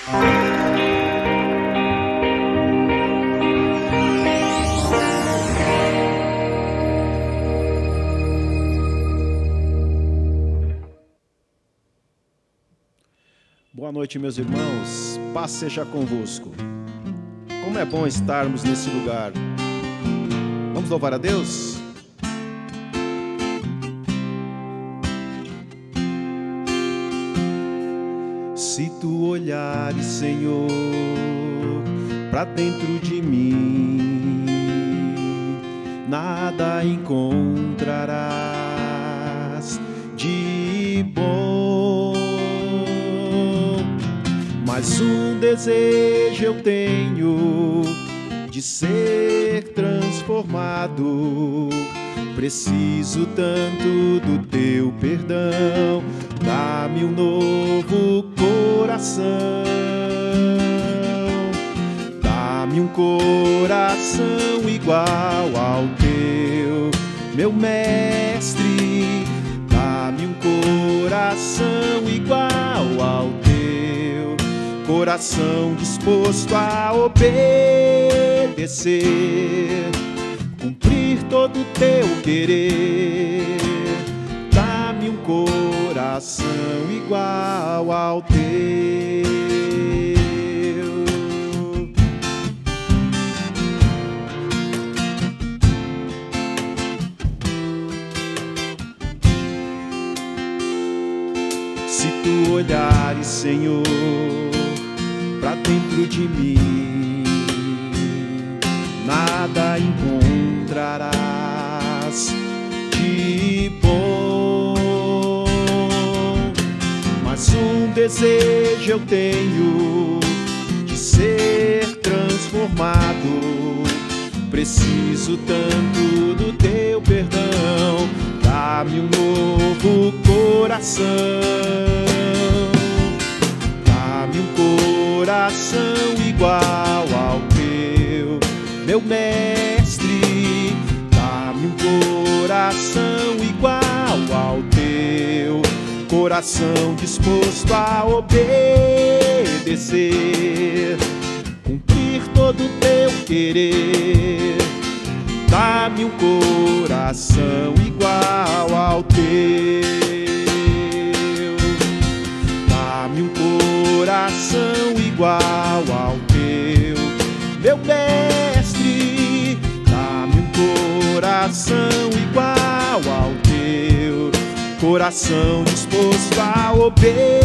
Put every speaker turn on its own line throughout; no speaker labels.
Boa noite, meus irmãos. Paz seja convosco. Como é bom estarmos nesse lugar. Vamos louvar a Deus? Se tu olhares, Senhor, para dentro de mim, nada encontrarás de bom. Mas um desejo eu tenho de ser transformado. Preciso tanto do teu perdão. Dá-me um novo coração. Dá-me um coração igual ao teu, meu mestre. Dá-me um coração igual ao teu, coração disposto a obedecer, cumprir todo o teu querer. Dá-me um coração igual ao teu. Se tu olhares, Senhor, pra dentro de mim, nada encontrarás de bom. Mas um desejo eu tenho de ser transformado. Preciso tanto do teu perdão. Dá-me um novo coração. Dá-me um coração igual ao teu, meu mestre. Dá-me um coração igual ao teu, coração disposto a obedecer, cumprir todo o teu querer. Dá-me um coração igual ao teu. Dá-me um coração igual ao teu, meu mestre. Dá-me um coração igual ao teu, coração disposto a obedecer,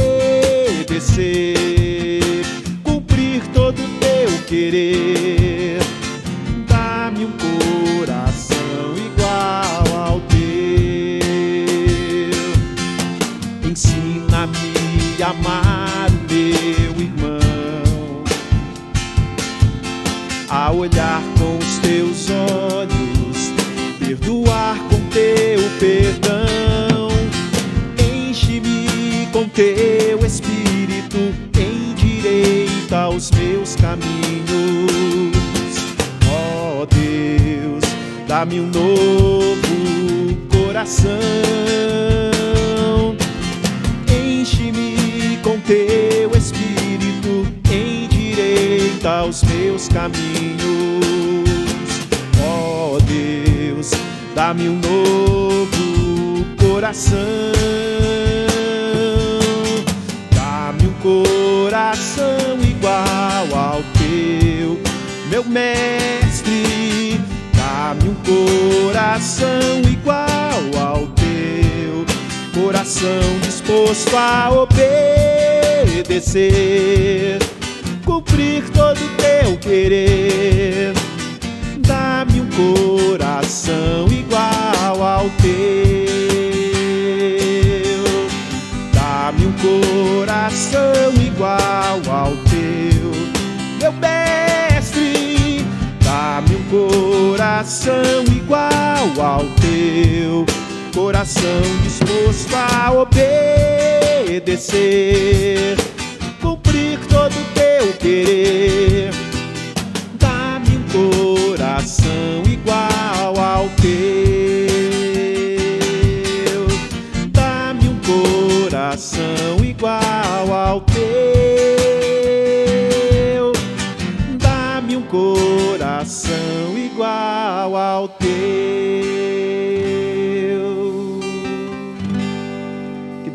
cumprir todo o teu querer. Dá-me um coração igual ao teu. Ensina-me a amar o meu irmão, a olhar com os teus olhos, perdoar com teu perdão. Enche-me com teu espírito, endireita os meus caminhos. Ó Deus, dá-me um novo coração. Enche-me com teu espírito, endireita os meus caminhos. Ó Deus, dá-me um novo coração. Dá-me um coração igual ao teu, meu mestre. Dá-me um coração igual ao teu, coração disposto a obedecer, cumprir todo o teu querer. Dá-me um coração igual ao teu. Dá-me um coração igual ao teu, meu mestre. Dá-me um coração igual ao teu, coração disposto a obedecer, cumprir todo o teu querer. Dá-me um coração igual ao teu. Dá-me um coração igual ao teu.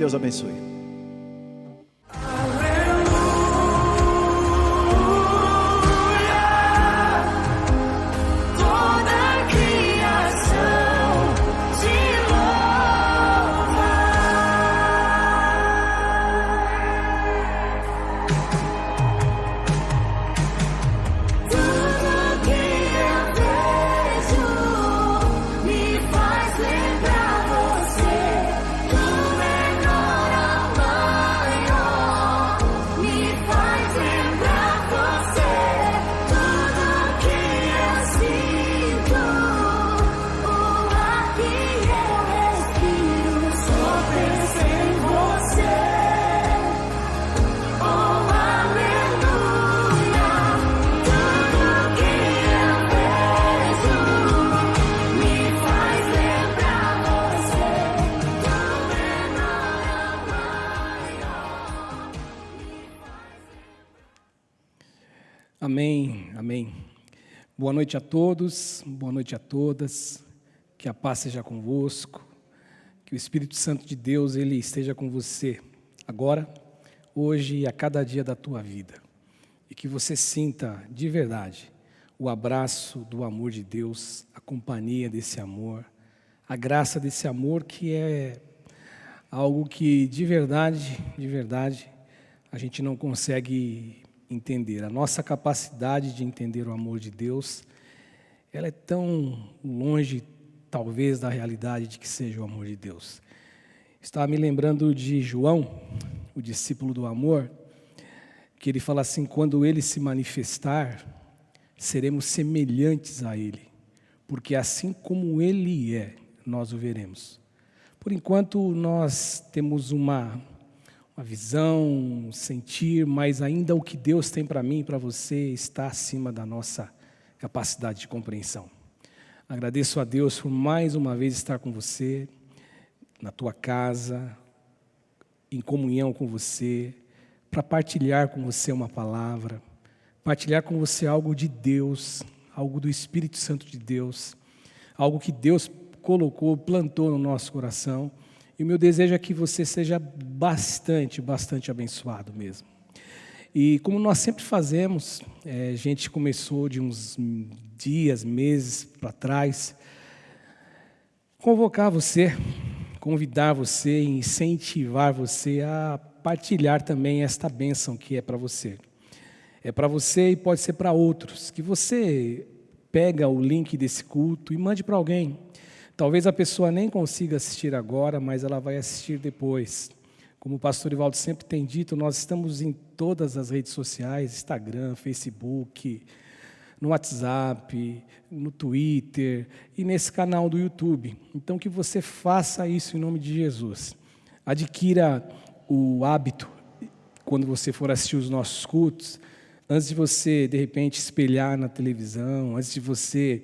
Deus abençoe.
Amém, amém. Boa noite a todos, boa noite a todas, que a paz seja convosco, que o Espírito Santo de Deus, Ele esteja com você agora, hoje e a cada dia da tua vida, e que você sinta de verdade o abraço do amor de Deus, a companhia desse amor, a graça desse amor que é algo que de verdade, a gente não consegue entender. A nossa capacidade de entender o amor de Deus, ela é tão longe, talvez, da realidade de que seja o amor de Deus. Estava me lembrando de João, o discípulo do amor, que ele fala assim: quando ele se manifestar, seremos semelhantes a ele, porque assim como ele é, nós o veremos. Por enquanto, nós temos uma visão, um sentir, mas ainda o que Deus tem para mim e para você está acima da nossa capacidade de compreensão. Agradeço a Deus por mais uma vez estar com você, na tua casa, em comunhão com você, para partilhar com você uma palavra, partilhar com você algo de Deus, algo do Espírito Santo de Deus, algo que Deus colocou, plantou no nosso coração. E o meu desejo é que você seja bastante abençoado mesmo. E como nós sempre fazemos, a gente começou de uns dias, meses para trás, convocar você, convidar você, incentivar você a partilhar também esta bênção que é para você. É para você e pode ser para outros, que você pega o link desse culto e mande para alguém. Talvez a pessoa nem consiga assistir agora, mas ela vai assistir depois. Como o pastor Ivaldo sempre tem dito, nós estamos em todas as redes sociais, Instagram, Facebook, no WhatsApp, no Twitter e nesse canal do YouTube. Então que você faça isso em nome de Jesus. Adquira o hábito, quando você for assistir os nossos cultos, antes de você, de repente, espelhar na televisão, antes de você...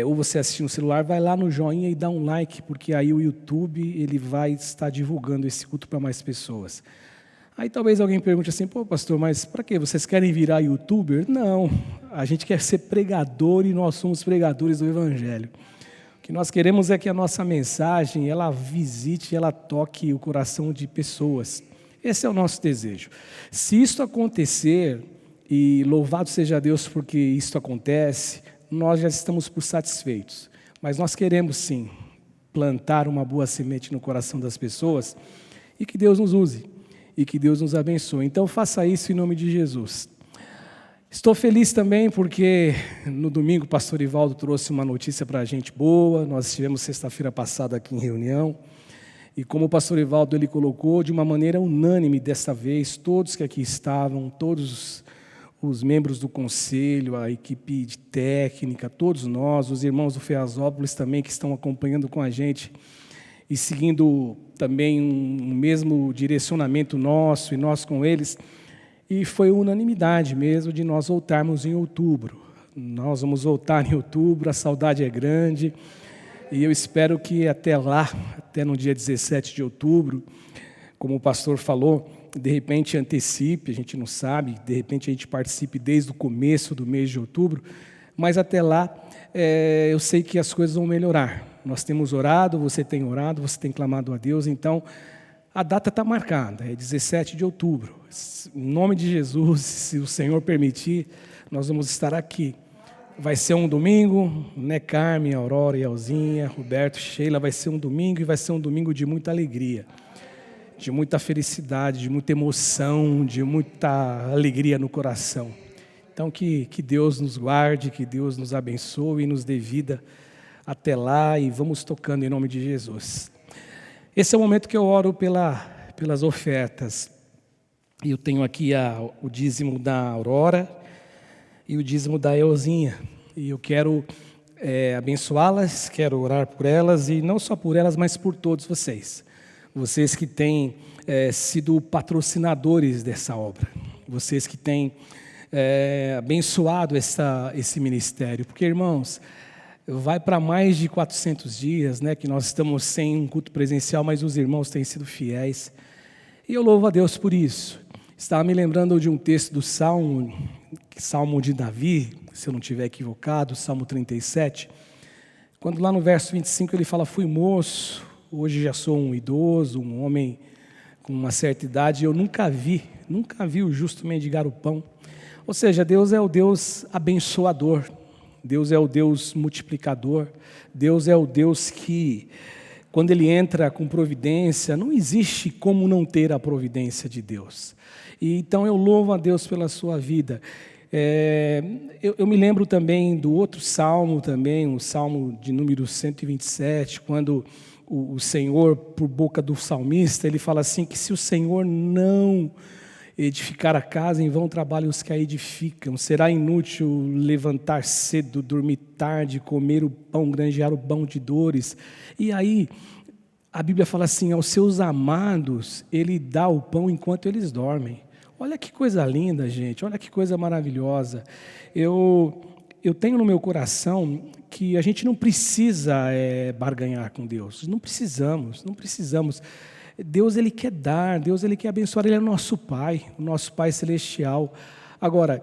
ou você assistir no celular, vai lá no joinha e dá um like, porque aí o YouTube ele vai estar divulgando esse culto para mais pessoas. Aí talvez alguém pergunte assim: pô, pastor, mas para quê? Vocês querem virar youtuber? Não, a gente quer ser pregador e nós somos pregadores do Evangelho. O que nós queremos é que a nossa mensagem, ela visite, ela toque o coração de pessoas. Esse é o nosso desejo. Se isso acontecer, e louvado seja Deus porque isso acontece, nós já estamos por satisfeitos, mas nós queremos sim plantar uma boa semente no coração das pessoas e que Deus nos use e que Deus nos abençoe. Então faça isso em nome de Jesus. Estou feliz também porque no domingo o pastor Ivaldo trouxe uma notícia para a gente boa. Nós estivemos sexta-feira passada aqui em reunião e como o pastor Ivaldo ele colocou de uma maneira unânime dessa vez, todos que aqui estavam, todos os membros do conselho, a equipe de técnica, todos nós, os irmãos do Feazópolis também que estão acompanhando com a gente e seguindo também um mesmo direcionamento nosso e nós com eles. E foi unanimidade mesmo de nós voltarmos em outubro. Nós vamos voltar em outubro, a saudade é grande e eu espero que até lá, até no dia 17 de outubro, como o pastor falou, de repente antecipe, a gente não sabe, de repente a gente participe desde o começo do mês de outubro, mas até lá eu sei que as coisas vão melhorar. Nós temos orado, você tem clamado a Deus, então A data está marcada, é 17 de outubro. Em nome de Jesus, se o Senhor permitir, nós vamos estar aqui. Vai ser um domingo, né, Carmen, Aurora, Elzinha, Roberto, Sheila, vai ser um domingo e vai ser um domingo de muita alegria, de muita felicidade, de muita emoção, de muita alegria no coração. Então que Deus nos guarde, que Deus nos abençoe e nos dê vida até lá e vamos tocando em nome de Jesus. Esse é o momento que eu oro pelas ofertas. E eu tenho aqui o dízimo da Aurora e o dízimo da Elzinha. E eu quero abençoá-las, quero orar por elas, e não só por elas, mas por todos vocês. Vocês que têm sido patrocinadores dessa obra. Vocês que têm abençoado esse ministério. Porque, irmãos, vai para mais de 400 dias, né, que nós estamos sem um culto presencial, mas os irmãos têm sido fiéis. E eu louvo a Deus por isso. Estava me lembrando de um texto do Salmo de Davi, se eu não estiver equivocado, Salmo 37, quando lá no verso 25 ele fala: fui moço, hoje já sou um idoso, um homem com uma certa idade, eu nunca vi o justo mendigar o pão. Ou seja, Deus é o Deus abençoador, Deus é o Deus multiplicador, Deus é o Deus que, quando Ele entra com providência, não existe como não ter a providência de Deus. E então eu louvo a Deus pela sua vida. Eu me lembro também do outro salmo também, o salmo de número 127, quando o Senhor, por boca do salmista, ele fala assim, que se o Senhor não edificar a casa, em vão trabalham os que a edificam, será inútil levantar cedo, dormir tarde, comer o pão, granjear o pão de dores. E aí a Bíblia fala assim, aos seus amados Ele dá o pão enquanto eles dormem. Olha que coisa linda, gente, olha que coisa maravilhosa. Eu tenho no meu coração que a gente não precisa barganhar com Deus, não precisamos. Deus, Ele quer dar, Deus, Ele quer abençoar, Ele é o nosso Pai celestial. Agora,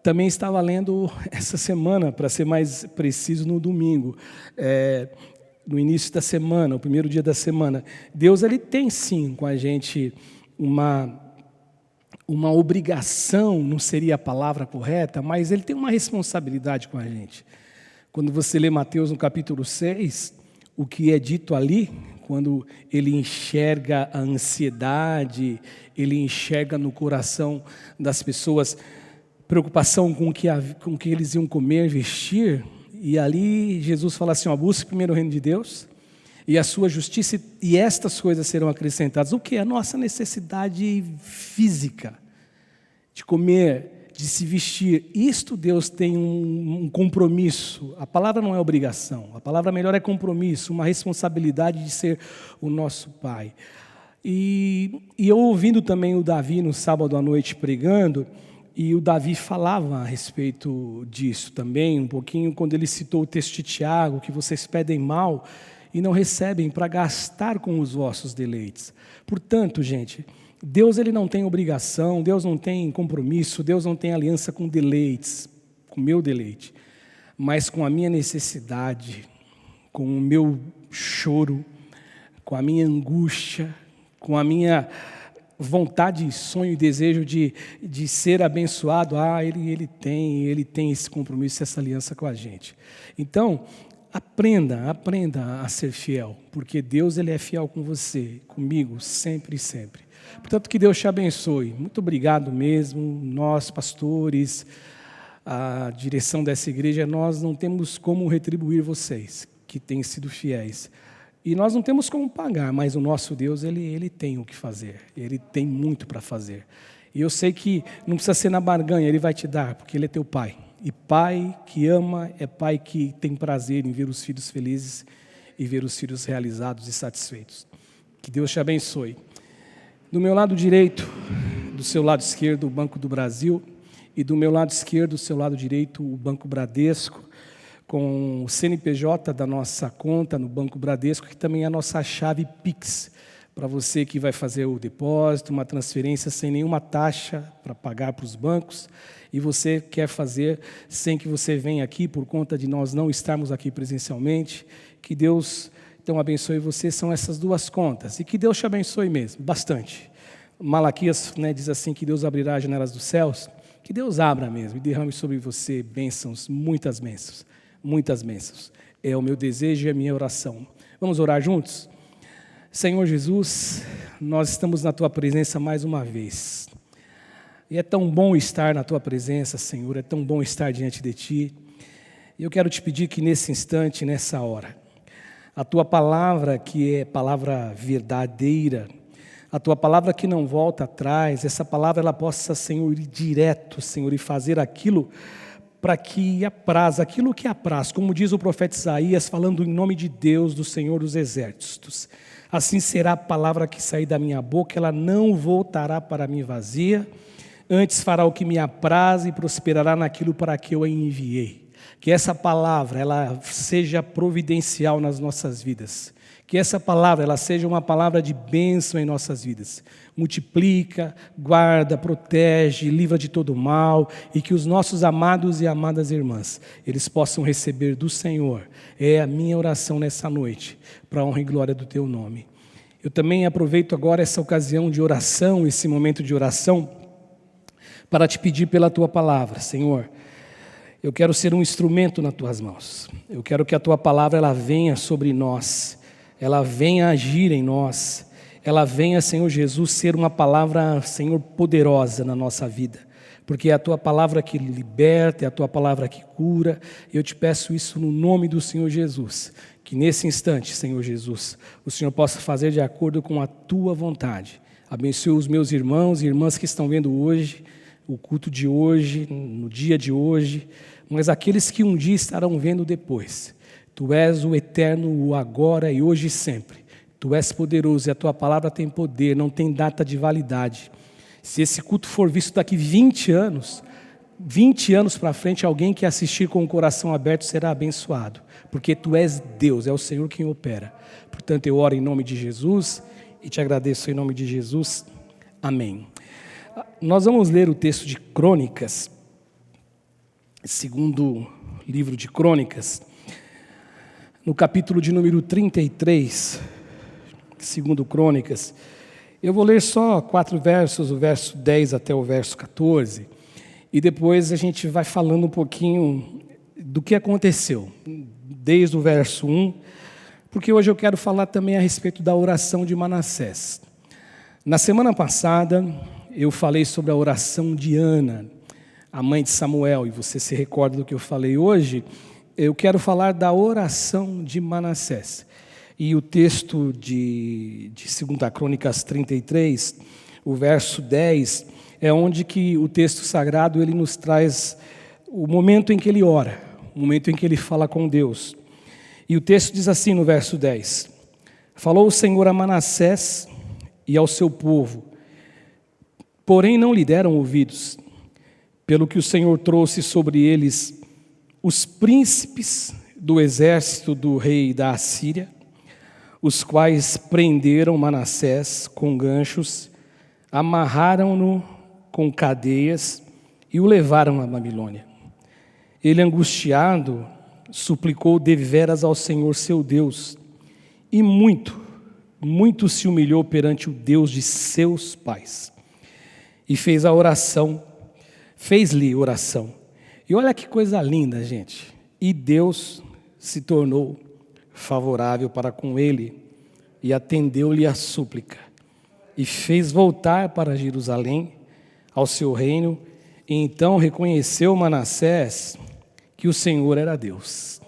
também estava lendo essa semana, para ser mais preciso, no domingo, no início da semana, o primeiro dia da semana, Deus, Ele tem sim com a gente uma obrigação, não seria a palavra correta, mas Ele tem uma responsabilidade com a gente. Quando você lê Mateus no capítulo 6, o que é dito ali, quando Ele enxerga a ansiedade, Ele enxerga no coração das pessoas preocupação com o que eles iam comer, vestir, e ali Jesus fala assim, busque primeiro o reino de Deus e a sua justiça, e estas coisas serão acrescentadas. O que? A nossa necessidade física, de comer, de se vestir. Isto Deus tem um compromisso. A palavra não é obrigação, a palavra melhor é compromisso, uma responsabilidade de ser o nosso Pai. E eu ouvindo também o Davi no sábado à noite pregando, e o Davi falava a respeito disso também, um pouquinho, quando ele citou o texto de Tiago, que vocês pedem mal e não recebem para gastar com os vossos deleites. Portanto, gente, Deus, Ele não tem obrigação, Deus não tem compromisso, Deus não tem aliança com deleites, com o meu deleite, mas com a minha necessidade, com o meu choro, com a minha angústia, com a minha vontade, sonho e desejo de ser abençoado. Ele tem esse compromisso, essa aliança com a gente. Então, aprenda a ser fiel, porque Deus, Ele é fiel com você, comigo, sempre e sempre. Portanto, que Deus te abençoe. Muito obrigado mesmo. Nós, pastores, a direção dessa igreja, nós não temos como retribuir vocês, que têm sido fiéis. E nós não temos como pagar, mas o nosso Deus, Ele tem o que fazer. Ele tem muito para fazer. E eu sei que não precisa ser na barganha, Ele vai te dar, porque Ele é teu Pai. E Pai que ama é Pai que tem prazer em ver os filhos felizes e ver os filhos realizados e satisfeitos. Que Deus te abençoe. Do meu lado direito, do seu lado esquerdo, o Banco do Brasil, e do meu lado esquerdo, do seu lado direito, o Banco Bradesco, com o CNPJ da nossa conta no Banco Bradesco, que também é a nossa chave Pix, para você que vai fazer o depósito, uma transferência sem nenhuma taxa para pagar para os bancos, e você quer fazer sem que você venha aqui por conta de nós não estarmos aqui presencialmente. Que Deus Então abençoe você, são essas duas contas. E que Deus te abençoe mesmo, bastante. Malaquias, diz assim que Deus abrirá as janelas dos céus. Que Deus abra mesmo e derrame sobre você bênçãos, muitas bênçãos, muitas bênçãos. É o meu desejo e a minha oração. Vamos orar juntos? Senhor Jesus, nós estamos na Tua presença mais uma vez. E é tão bom estar na Tua presença, Senhor, é tão bom estar diante de Ti. E eu quero te pedir que nesse instante, nessa hora, a Tua palavra, que é palavra verdadeira, a Tua palavra que não volta atrás, essa palavra ela possa, Senhor, ir direto, Senhor, e fazer aquilo para que apraz, aquilo que apraz, como diz o profeta Isaías, falando em nome de Deus, do Senhor dos Exércitos. Assim será a palavra que sair da minha boca, ela não voltará para mim vazia, antes fará o que me apraz e prosperará naquilo para que eu a enviei. Que essa palavra ela seja providencial nas nossas vidas. Que essa palavra ela seja uma palavra de bênção em nossas vidas. Multiplica, guarda, protege, livra de todo mal. E que os nossos amados e amadas irmãs, eles possam receber do Senhor. É a minha oração nessa noite, para a honra e glória do Teu nome. Eu também aproveito agora essa ocasião de oração, esse momento de oração, para te pedir pela Tua palavra, Senhor. Eu quero ser um instrumento nas Tuas mãos. Eu quero que a Tua palavra ela venha sobre nós. Ela venha agir em nós, ela venha, Senhor Jesus, ser uma palavra, Senhor, poderosa na nossa vida, porque é a Tua palavra que liberta, é a Tua palavra que cura, e eu te peço isso no nome do Senhor Jesus, que nesse instante, Senhor Jesus, o Senhor possa fazer de acordo com a Tua vontade. Abençoe os meus irmãos e irmãs que estão vendo hoje, o culto de hoje, no dia de hoje, mas aqueles que um dia estarão vendo depois. Tu és o eterno, o agora e hoje e sempre. Tu és poderoso e a Tua palavra tem poder, não tem data de validade. Se esse culto for visto daqui 20 anos para frente, alguém que assistir com o coração aberto será abençoado. Porque Tu és Deus, é o Senhor quem opera. Portanto, eu oro em nome de Jesus e te agradeço em nome de Jesus. Amém. Nós vamos ler o texto de Crônicas, segundo livro de Crônicas, no capítulo de número 33, segundo Crônicas. Eu vou ler só 4 versos, o verso 10 até o verso 14, e depois a gente vai falando um pouquinho do que aconteceu, desde o verso 1, porque hoje eu quero falar também a respeito da oração de Manassés. Na semana passada, eu falei sobre a oração de Ana, a mãe de Samuel, e você se recorda do que eu falei hoje. Eu quero falar da oração de Manassés. E o texto de 2 Crônicas 33, o verso 10, é onde que o texto sagrado ele nos traz o momento em que ele ora, o momento em que ele fala com Deus. E o texto diz assim no verso 10: Falou o Senhor a Manassés e ao seu povo, porém não lhe deram ouvidos, pelo que o Senhor trouxe sobre eles os príncipes do exército do rei da Assíria, os quais prenderam Manassés com ganchos, amarraram-no com cadeias e o levaram à Babilônia. Ele, angustiado, suplicou deveras ao Senhor seu Deus, e muito se humilhou perante o Deus de seus pais, e fez-lhe oração. E olha que coisa linda, gente. E Deus se tornou favorável para com ele e atendeu-lhe a súplica. E fez voltar para Jerusalém, ao seu reino, e então reconheceu Manassés que o Senhor era Deus.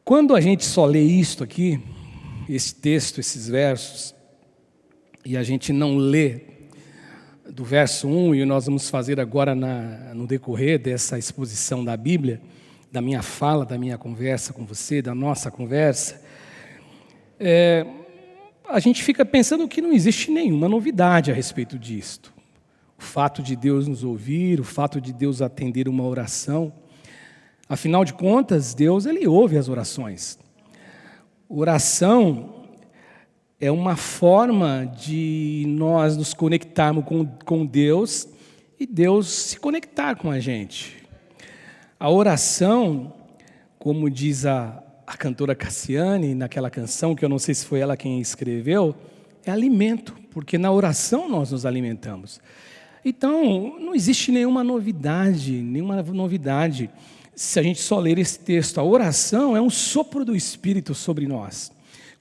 Quando a gente só lê isto aqui, esse texto, esses versos, e a gente não lê do verso 1, e nós vamos fazer agora no decorrer dessa exposição da Bíblia, da minha fala, da minha conversa com você, da nossa conversa, a gente fica pensando que não existe nenhuma novidade a respeito disto. O fato de Deus nos ouvir, o fato de Deus atender uma oração. Afinal de contas, Deus ele ouve as orações. Oração é uma forma de nós nos conectarmos com Deus e Deus se conectar com a gente. A oração, como diz a a cantora Cassiane, naquela canção, que eu não sei se foi ela quem escreveu, é alimento, porque na oração nós nos alimentamos. Então, não existe nenhuma novidade se a gente só ler esse texto. A oração é um sopro do Espírito sobre nós.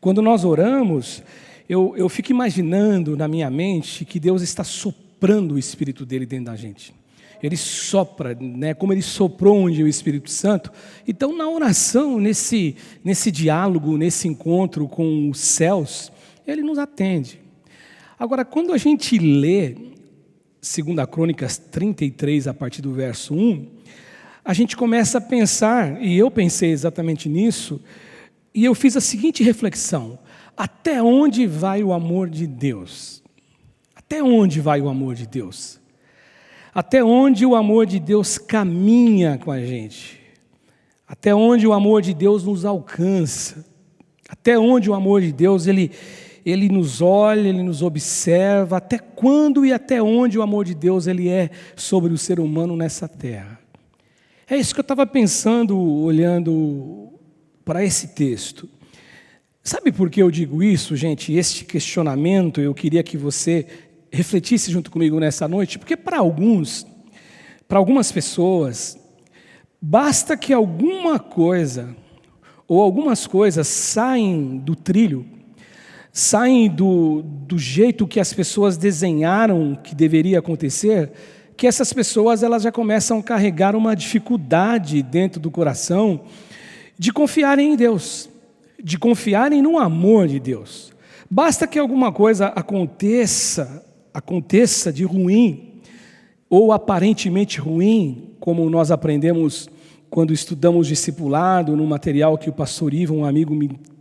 Quando nós oramos, eu fico imaginando na minha mente que Deus está soprando o Espírito dele dentro da gente. Ele sopra, né, como ele soprou onde o Espírito Santo. Então, na oração, nesse diálogo, nesse encontro com os céus, ele nos atende. Agora, quando a gente lê 2 Crônicas 33, a partir do verso 1, a gente começa a pensar, e eu pensei exatamente nisso, e eu fiz a seguinte reflexão: até onde vai o amor de Deus? Até onde vai o amor de Deus? Até onde o amor de Deus caminha com a gente? Até onde o amor de Deus nos alcança? Até onde o amor de Deus, ele nos olha, ele nos observa? Até quando e até onde o amor de Deus ele é sobre o ser humano nessa terra? É isso que eu estava pensando, olhando para esse texto. Sabe por que eu digo isso, gente? Este questionamento eu queria que você refletisse junto comigo nessa noite, porque para algumas pessoas, basta que alguma coisa ou algumas coisas saem do trilho, saem do jeito que as pessoas desenharam que deveria acontecer, que essas pessoas elas já começam a carregar uma dificuldade dentro do coração de confiarem em Deus, de confiarem no amor de Deus. Basta que alguma coisa aconteça de ruim, ou aparentemente ruim, como nós aprendemos quando estudamos discipulado, no material que o pastor Ivo, um amigo,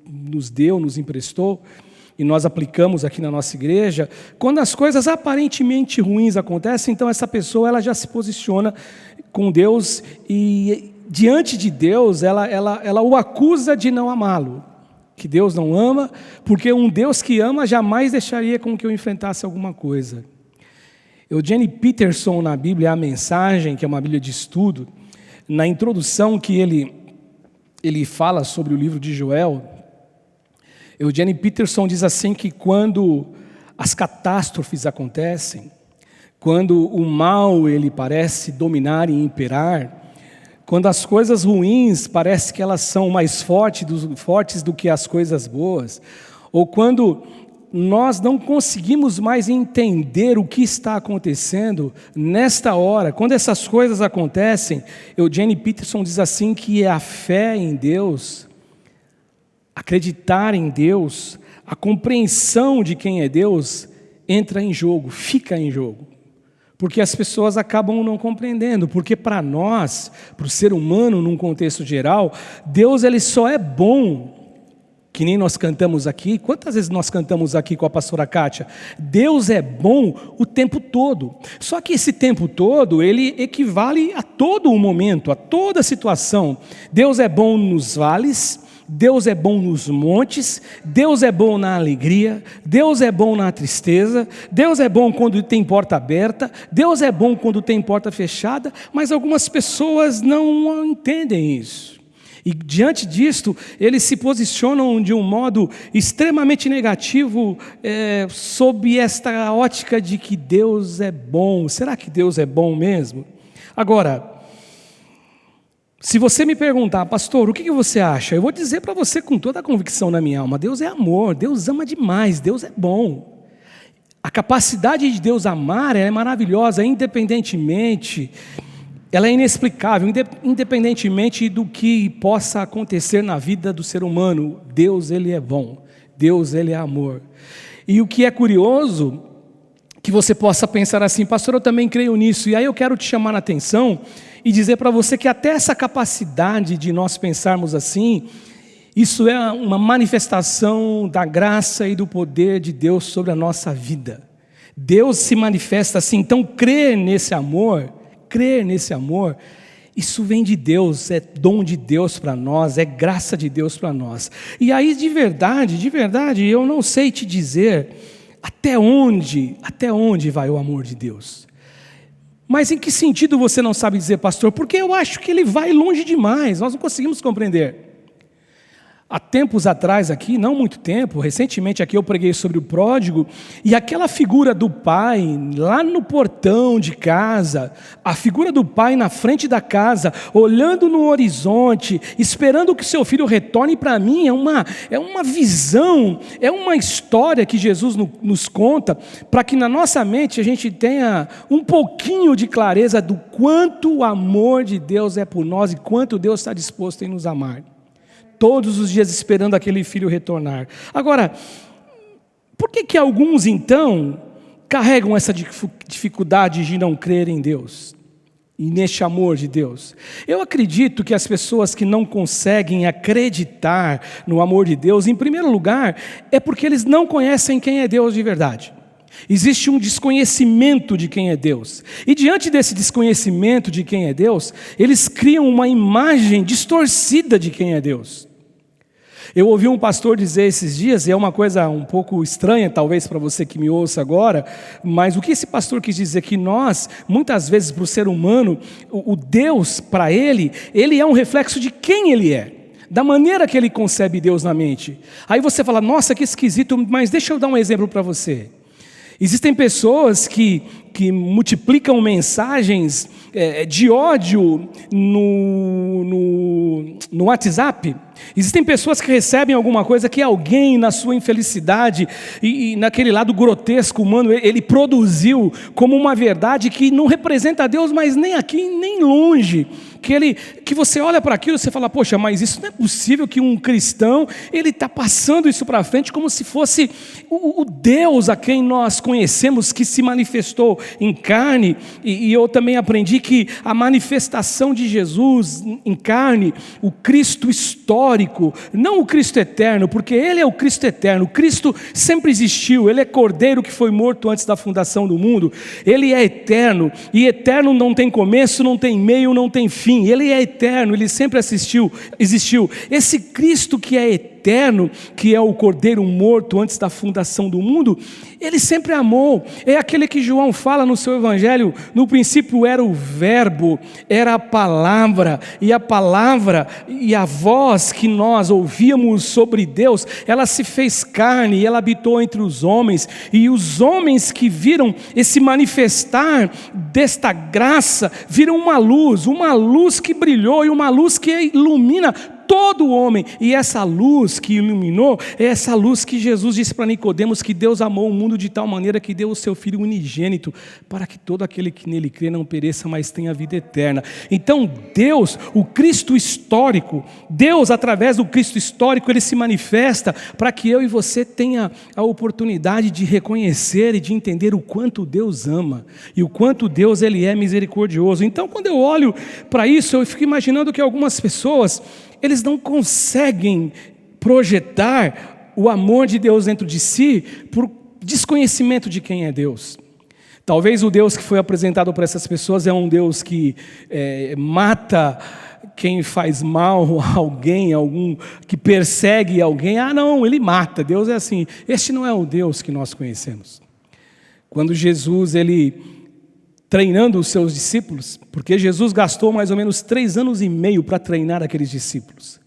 nos emprestou, e nós aplicamos aqui na nossa igreja. Quando as coisas aparentemente ruins acontecem, então essa pessoa ela já se posiciona com Deus, e diante de Deus ela o acusa de não amá-lo, que Deus não ama, porque um Deus que ama jamais deixaria com que eu enfrentasse alguma coisa. Eugene Peterson, na Bíblia A Mensagem, que é uma Bíblia de estudo, na introdução que ele fala sobre o livro de Joel, Eugene Peterson diz assim que quando as catástrofes acontecem, quando o mal ele parece dominar e imperar, quando as coisas ruins parece que elas são mais fortes do que as coisas boas, ou quando nós não conseguimos mais entender o que está acontecendo, nesta hora, quando essas coisas acontecem, Eugene Peterson diz assim que a fé em Deus, acreditar em Deus, a compreensão de quem é Deus, entra em jogo, fica em jogo. Porque as pessoas acabam não compreendendo, porque para nós, para o ser humano num contexto geral, Deus ele só é bom, que nem nós cantamos aqui. Quantas vezes nós cantamos aqui com a pastora Kátia? Deus é bom o tempo todo. Só que esse tempo todo, ele equivale a todo o momento, a toda a situação. Deus é bom nos vales, Deus é bom nos montes, Deus é bom na alegria, Deus é bom na tristeza, Deus é bom quando tem porta aberta, Deus é bom quando tem porta fechada, mas algumas pessoas não entendem isso. E diante disto, eles se posicionam de um modo extremamente negativo sob esta ótica de que Deus é bom. Será que Deus é bom mesmo? Agora, se você me perguntar, pastor, o que você acha? Eu vou dizer para você com toda a convicção na minha alma, Deus é amor, Deus ama demais, Deus é bom. A capacidade de Deus amar é maravilhosa, independentemente, ela é inexplicável, independentemente do que possa acontecer na vida do ser humano. Deus, ele é bom, Deus, ele é amor. E o que é curioso, que você possa pensar assim, pastor, eu também creio nisso, e aí eu quero te chamar a atenção e dizer para você que até essa capacidade de nós pensarmos assim, isso é uma manifestação da graça e do poder de Deus sobre a nossa vida. Deus se manifesta assim, então crer nesse amor, isso vem de Deus, é dom de Deus para nós, é graça de Deus para nós. E aí de verdade, eu não sei te dizer até onde vai o amor de Deus. Mas em que sentido você não sabe dizer, pastor? Porque eu acho que ele vai longe demais, nós não conseguimos compreender. há tempos atrás aqui, não muito tempo, recentemente aqui eu preguei sobre o pródigo, e aquela figura do pai lá no portão de casa, a figura do pai na frente da casa, olhando no horizonte, esperando que seu filho retorne para mim, é uma visão, é uma história que Jesus nos conta, para que na nossa mente a gente tenha um pouquinho de clareza do quanto o amor de Deus é por nós e quanto Deus está disposto em nos amar. Todos os dias esperando aquele filho retornar. Agora, por que alguns então carregam essa dificuldade de não crer em Deus e neste amor de Deus? Eu acredito que as pessoas que não conseguem acreditar no amor de Deus, em primeiro lugar, é porque eles não conhecem quem é Deus de verdade. Existe um desconhecimento de quem é Deus. E diante desse desconhecimento de quem é Deus, eles criam uma imagem distorcida de quem é Deus. Eu ouvi um pastor dizer esses dias, e é uma coisa um pouco estranha talvez para você que me ouça agora, mas o que esse pastor quis dizer? Que nós, muitas vezes para o ser humano, o Deus para ele é um reflexo de quem ele é, da maneira que ele concebe Deus na mente. Aí você fala, nossa, que esquisito, mas deixa eu dar um exemplo para você. Existem pessoas que multiplicam mensagens de ódio no WhatsApp. Existem pessoas que recebem alguma coisa que alguém, na sua infelicidade e naquele lado grotesco humano, ele produziu como uma verdade que não representa Deus, mas nem aqui nem longe. Que você olha para aquilo e você fala, poxa, mas isso não é possível que um cristão, ele está passando isso para frente como se fosse o Deus a quem nós conhecemos, que se manifestou em carne, e eu também aprendi que a manifestação de Jesus em carne, o Cristo histórico, não o Cristo eterno, porque Ele é o Cristo eterno, o Cristo sempre existiu, Ele é Cordeiro que foi morto antes da fundação do mundo, Ele é eterno, e eterno não tem começo, não tem meio, não tem fim. Ele é eterno, Ele sempre existiu. Esse Cristo que é eterno, que é o Cordeiro morto antes da fundação do mundo, Ele sempre amou. É aquele que João fala no seu Evangelho, no princípio era o Verbo, era a palavra e a voz que nós ouvíamos sobre Deus, ela se fez carne e ela habitou entre os homens, e os homens que viram esse manifestar desta graça, viram uma luz que brilhou e uma luz que ilumina todo homem, e essa luz que iluminou, é essa luz que Jesus disse para Nicodemos, que Deus amou o mundo de tal maneira que deu o seu Filho unigênito, para que todo aquele que nele crê não pereça, mas tenha vida eterna. Então Deus, o Cristo histórico, Deus através do Cristo histórico, Ele se manifesta para que eu e você tenha a oportunidade de reconhecer e de entender o quanto Deus ama, e o quanto Deus Ele é misericordioso. Então quando eu olho para isso, eu fico imaginando que algumas pessoas, eles não conseguem projetar o amor de Deus dentro de si por desconhecimento de quem é Deus. Talvez o Deus que foi apresentado para essas pessoas é um Deus que mata quem faz mal a alguém, algum que persegue alguém. Ah, não, Ele mata. Deus é assim. Este não é o Deus que nós conhecemos. Quando Jesus, Ele treinando os seus discípulos, porque Jesus gastou mais ou menos 3 anos e meio para treinar aqueles discípulos.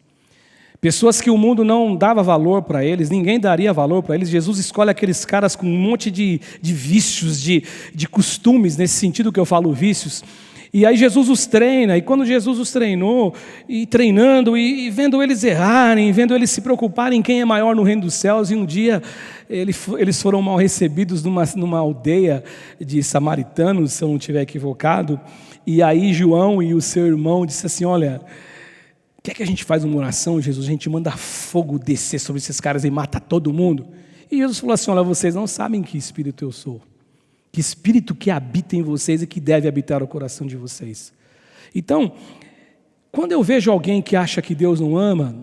Pessoas que o mundo não dava valor para eles, ninguém daria valor para eles. Jesus escolhe aqueles caras com um monte de vícios, de costumes, nesse sentido que eu falo vícios. E aí Jesus os treina, e quando Jesus os treinou, e treinando, e vendo eles errarem, vendo eles se preocuparem em quem é maior no reino dos céus, e um dia eles foram mal recebidos numa aldeia de samaritanos, se eu não estiver equivocado, e aí João e o seu irmão disse assim, olha, quer que a gente faz uma oração, Jesus? A gente manda fogo descer sobre esses caras e mata todo mundo. E Jesus falou assim, olha, vocês não sabem que espírito eu sou, que espírito que habita em vocês e que deve habitar o coração de vocês. Então, quando eu vejo alguém que acha que Deus não ama,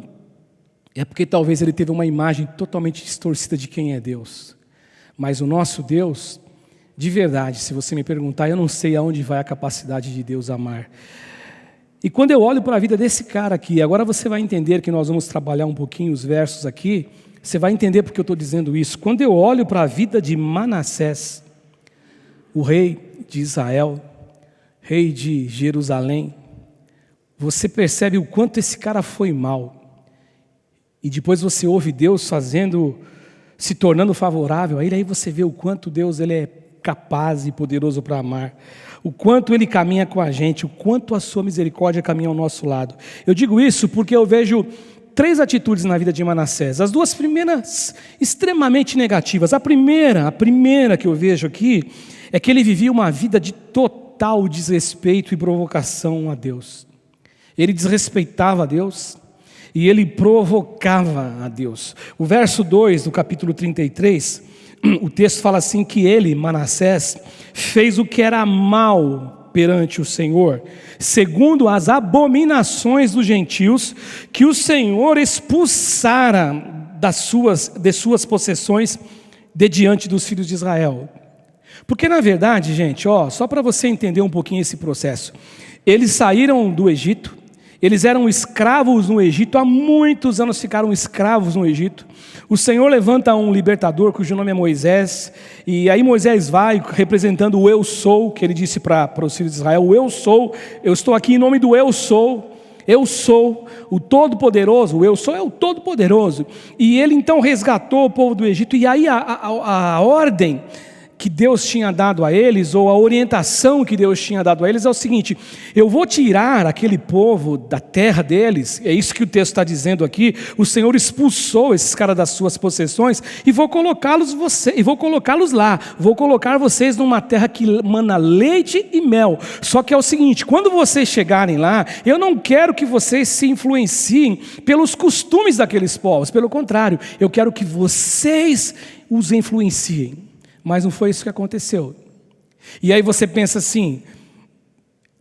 é porque talvez ele teve uma imagem totalmente distorcida de quem é Deus. Mas o nosso Deus, de verdade, se você me perguntar, eu não sei aonde vai a capacidade de Deus amar. E quando eu olho para a vida desse cara aqui, agora você vai entender que nós vamos trabalhar um pouquinho os versos aqui, você vai entender porque eu estou dizendo isso. Quando eu olho para a vida de Manassés, o rei de Israel, rei de Jerusalém, você percebe o quanto esse cara foi mal. e depois você ouve Deus se tornando favorável a ele, aí você vê o quanto Deus ele é capaz e poderoso para amar, o quanto Ele caminha com a gente, o quanto a sua misericórdia caminha ao nosso lado. Eu digo isso porque eu vejo 3 atitudes na vida de Manassés. As 2 primeiras extremamente negativas. A primeira que eu vejo aqui é que ele vivia uma vida de total desrespeito e provocação a Deus. Ele desrespeitava a Deus e ele provocava a Deus. O verso 2 do capítulo 33, o texto fala assim que ele, Manassés, fez o que era mal perante o Senhor, segundo as abominações dos gentios, que o Senhor expulsara de suas possessões de diante dos filhos de Israel. Porque na verdade, gente, só para você entender um pouquinho esse processo, eles saíram do Egito, eles eram escravos no Egito, há muitos anos ficaram escravos no Egito. O Senhor levanta um libertador cujo nome é Moisés, e aí Moisés vai representando o eu sou, que ele disse para os filhos de Israel: o eu sou, eu estou aqui em nome do eu sou o Todo-Poderoso, o eu sou é o Todo-Poderoso. E ele então resgatou o povo do Egito, e aí a ordem que Deus tinha dado a eles, ou a orientação que Deus tinha dado a eles é o seguinte: eu vou tirar aquele povo da terra deles, é isso que o texto está dizendo aqui. O Senhor expulsou esses caras das suas possessões e vou colocá-los lá, vou colocar vocês numa terra que mana leite e mel. Só que é o seguinte: quando vocês chegarem lá, eu não quero que vocês se influenciem pelos costumes daqueles povos, pelo contrário, eu quero que vocês os influenciem. Mas não foi isso que aconteceu. E aí você pensa assim,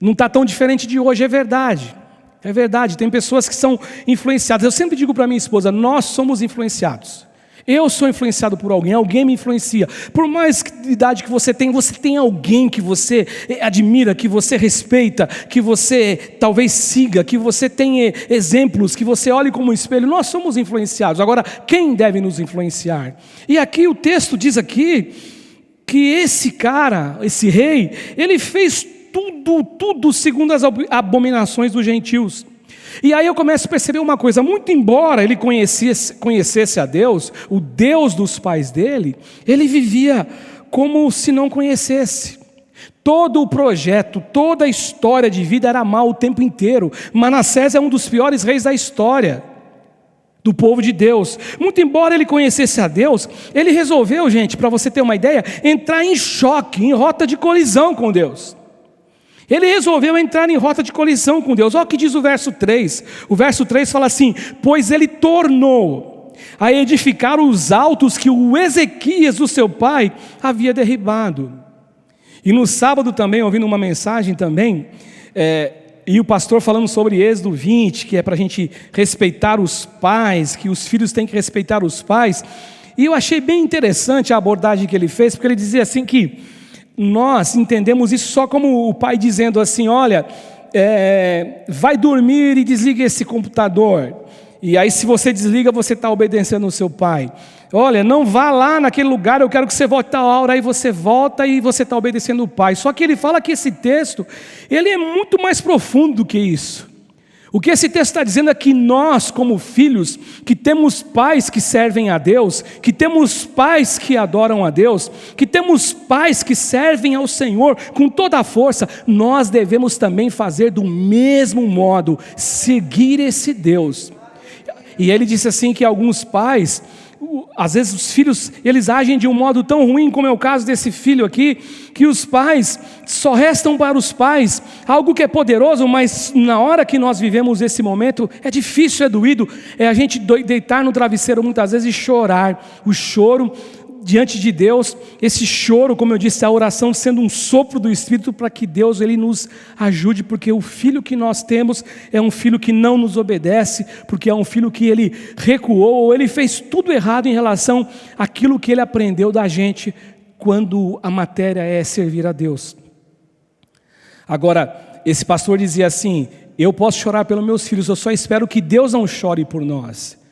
não está tão diferente de hoje, é verdade. É verdade, tem pessoas que são influenciadas. Eu sempre digo para minha esposa, nós somos influenciados. Eu sou influenciado por alguém me influencia. Por mais idade que você tem alguém que você admira, que você respeita, que você talvez siga, que você tem exemplos, que você olhe como um espelho. Nós somos influenciados. Agora, quem deve nos influenciar? E aqui o texto diz aqui que esse cara, esse rei, ele fez tudo segundo as abominações dos gentios. E aí eu começo a perceber uma coisa: muito embora ele conhecesse a Deus, o Deus dos pais dele, ele vivia como se não conhecesse. Todo o projeto, toda a história de vida era mal o tempo inteiro. Manassés é um dos piores reis da história do povo de Deus. Muito embora ele conhecesse a Deus, ele resolveu, gente, para você ter uma ideia, entrar em choque, em rota de colisão com Deus. Ele resolveu entrar em rota de colisão com Deus. Olha o que diz o verso 3. O verso 3 fala assim: pois ele tornou a edificar os altos que o Ezequias, o seu pai, havia derribado. E no sábado também, ouvindo uma mensagem também, e o pastor falando sobre Êxodo 20, que é para a gente respeitar os pais, que os filhos têm que respeitar os pais. E eu achei bem interessante a abordagem que ele fez, porque ele dizia assim que nós entendemos isso só como o pai dizendo assim: olha, vai dormir e desliga esse computador. E aí se você desliga, você está obedecendo o seu pai. Olha, não vá lá naquele lugar, eu quero que você volte tal hora. Aí você volta e você está obedecendo o pai. Só que ele fala que esse texto, ele é muito mais profundo do que isso. O que esse texto está dizendo é que nós, como filhos, que temos pais que servem a Deus, que temos pais que adoram a Deus, que temos pais que servem ao Senhor com toda a força, nós devemos também fazer do mesmo modo, seguir esse Deus. E ele disse assim que alguns pais, às vezes os filhos, eles agem de um modo tão ruim, como é o caso desse filho aqui, que os pais, só restam para os pais algo que é poderoso, mas na hora que nós vivemos esse momento, é difícil, é doído, é a gente deitar no travesseiro muitas vezes e chorar. O choro diante de Deus, esse choro, como eu disse, a oração sendo um sopro do Espírito para que Deus ele nos ajude, porque o filho que nós temos é um filho que não nos obedece, porque é um filho que ele recuou, ou ele fez tudo errado em relação àquilo que ele aprendeu da gente, quando a matéria é servir a Deus. Agora, esse pastor dizia assim: eu posso chorar pelos meus filhos, eu só espero que Deus não chore por nós.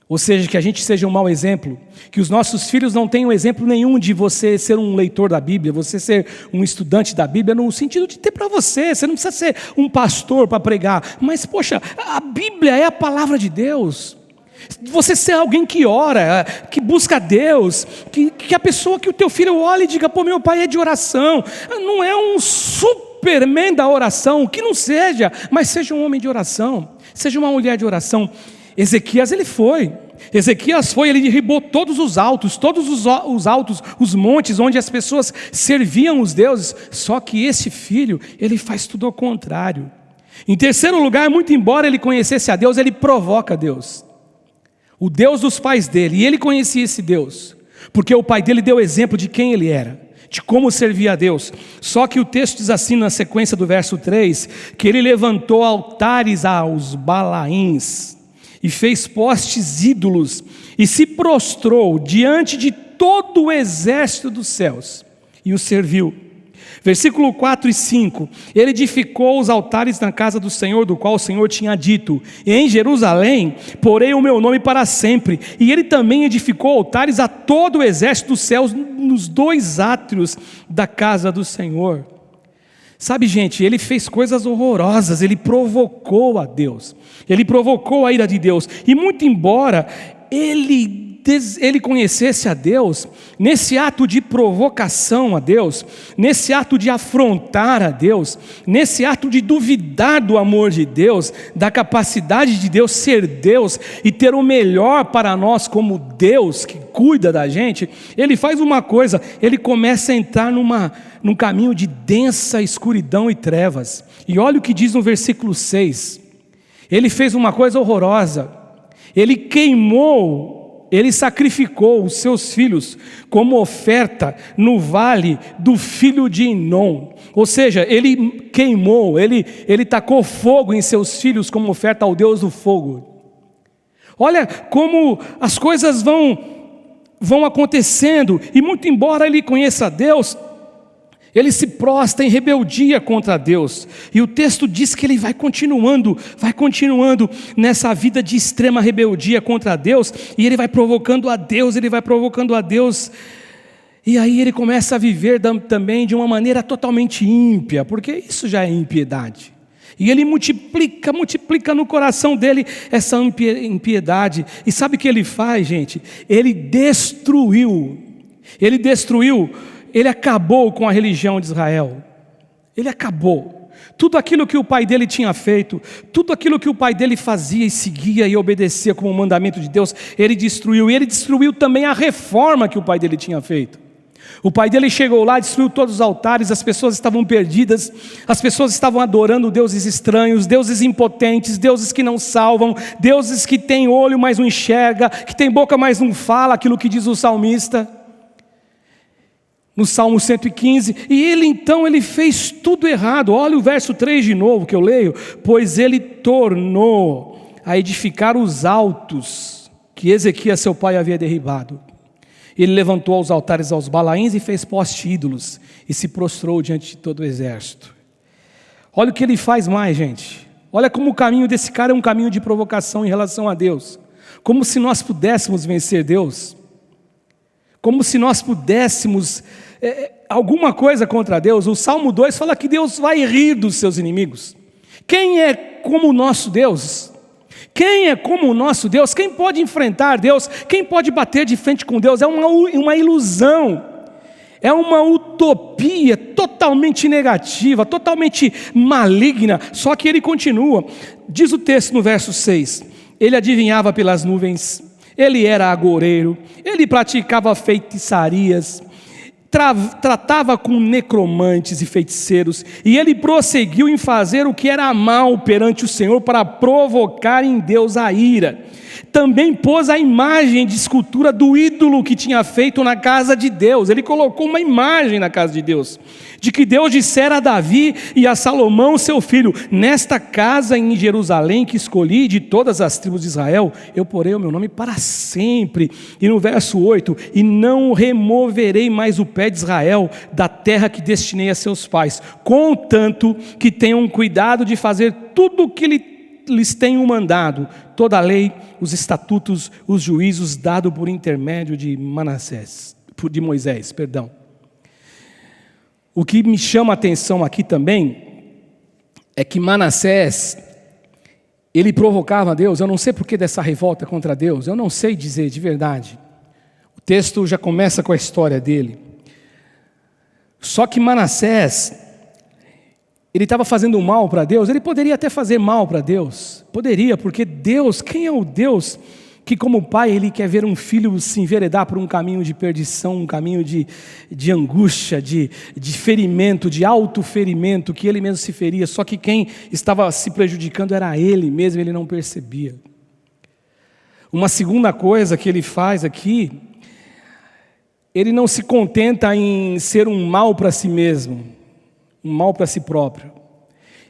Ou seja, que a gente seja um mau exemplo, que os nossos filhos não tenham exemplo nenhum de você ser um leitor da Bíblia, você ser um estudante da Bíblia, no sentido de ter para você não precisa ser um pastor para pregar, mas poxa, a Bíblia é a palavra de Deus. Você ser alguém que ora, que busca Deus, que a pessoa, que o teu filho olhe e diga: pô, meu pai é de oração. Não é um superman da oração, que não seja, mas seja um homem de oração, seja uma mulher de oração. Ezequias foi, ele derribou todos os altos, os montes onde as pessoas serviam os deuses. Só que esse filho, ele faz tudo ao contrário. Em terceiro lugar, muito embora ele conhecesse a Deus, ele provoca Deus, o Deus dos pais dele. E ele conhecia esse Deus, porque o pai dele deu exemplo de quem ele era, de como servia a Deus. Só que o texto diz assim na sequência do verso 3, que ele levantou altares aos Balaíns, e fez postes ídolos, e se prostrou diante de todo o exército dos céus, e o serviu. Versículo 4 e 5, ele edificou os altares na casa do Senhor, do qual o Senhor tinha dito: em Jerusalém porei o meu nome para sempre. E ele também edificou altares a todo o exército dos céus, nos 2 átrios da casa do Senhor. Sabe, gente, ele fez coisas horrorosas, ele provocou a Deus, ele provocou a ira de Deus. E muito embora ele conhecesse a Deus, nesse ato de provocação a Deus, nesse ato de afrontar a Deus, nesse ato de duvidar do amor de Deus, da capacidade de Deus ser Deus e ter o melhor para nós como Deus que cuida da gente, ele faz uma coisa: ele começa a entrar num caminho de densa escuridão e trevas. E olha o que diz no versículo 6, ele fez uma coisa horrorosa, ele sacrificou os seus filhos como oferta no vale do filho de Inom. Ou seja, ele queimou, ele tacou fogo em seus filhos como oferta ao Deus do fogo. Olha como as coisas vão acontecendo, e muito embora ele conheça Deus, ele se prostra em rebeldia contra Deus. E o texto diz que ele vai continuando nessa vida de extrema rebeldia contra Deus, e ele vai provocando a Deus, e aí ele começa a viver também de uma maneira totalmente ímpia, porque isso já é impiedade. E ele multiplica no coração dele essa impiedade. E sabe o que ele faz, gente? Ele acabou com a religião de Israel. Ele acabou. Tudo aquilo que o pai dele tinha feito, tudo aquilo que o pai dele fazia e seguia e obedecia como mandamento de Deus, ele destruiu. E ele destruiu também a reforma que o pai dele tinha feito. O pai dele chegou lá, destruiu todos os altares, as pessoas estavam perdidas, as pessoas estavam adorando deuses estranhos, deuses impotentes, deuses que não salvam, deuses que têm olho, mas não enxerga, que têm boca, mas não fala, aquilo que diz o salmista no Salmo 115, e ele fez tudo errado. Olha o verso 3 de novo que eu leio: pois ele tornou a edificar os altos que Ezequias seu pai havia derribado. Ele levantou os altares aos Balaíns e fez poste ídolos, e se prostrou diante de todo o exército. Olha o que ele faz mais, gente. Olha como o caminho desse cara é um caminho de provocação em relação a Deus, como se nós pudéssemos vencer Deus, como se nós pudéssemos alguma coisa contra Deus. O Salmo 2 fala que Deus vai rir dos seus inimigos. Quem é como o nosso Deus? Quem é como o nosso Deus? Quem pode enfrentar Deus? Quem pode bater de frente com Deus? É uma ilusão, é uma utopia totalmente negativa, totalmente maligna. Só que ele continua, diz o texto no verso 6, ele adivinhava pelas nuvens, ele era agoureiro, ele praticava feitiçarias, tratava com necromantes e feiticeiros, e ele prosseguiu em fazer o que era mal perante o Senhor, para provocar em Deus a ira. Também pôs a imagem de escultura do ídolo que tinha feito na casa de Deus. Ele colocou uma imagem na casa de Deus, de que Deus dissera a Davi e a Salomão seu filho: nesta casa em Jerusalém que escolhi de todas as tribos de Israel, eu porei o meu nome para sempre. E no verso 8, e não removerei mais o pé de Israel da terra que destinei a seus pais, contanto que tenham cuidado de fazer tudo o que lhes tenho mandado, toda a lei, os estatutos, os juízos dado por intermédio de Moisés. O que me chama a atenção aqui também é que Manassés, ele provocava Deus. Eu não sei por que dessa revolta contra Deus, eu não sei dizer de verdade. O texto já começa com a história dele. Só que Manassés, ele estava fazendo mal para Deus. Ele poderia até fazer mal para Deus, poderia, porque Deus, quem é o Deus que como pai ele quer ver um filho se enveredar por um caminho de perdição, um caminho de angústia, de ferimento, de autoferimento, que ele mesmo se feria, só que quem estava se prejudicando era ele mesmo, ele não percebia. Uma segunda coisa que ele faz aqui, ele não se contenta em ser um mal para si mesmo, um mal para si próprio.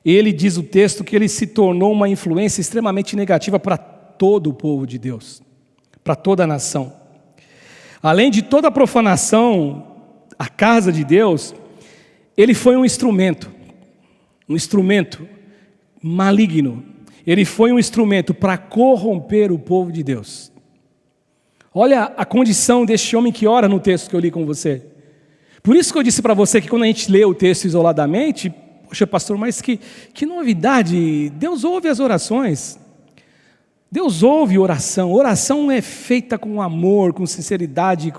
Ele diz o texto que ele se tornou uma influência extremamente negativa para todo o povo de Deus, para toda a nação. Além de toda a profanação, a casa de Deus, ele foi um instrumento maligno. Ele foi um instrumento para corromper o povo de Deus. Olha a condição deste homem que ora no texto que eu li com você. Por isso que eu disse para você que quando a gente lê o texto isoladamente, poxa pastor, mas que novidade, Deus ouve as orações. Deus ouve oração. Oração é feita com amor, com sinceridade,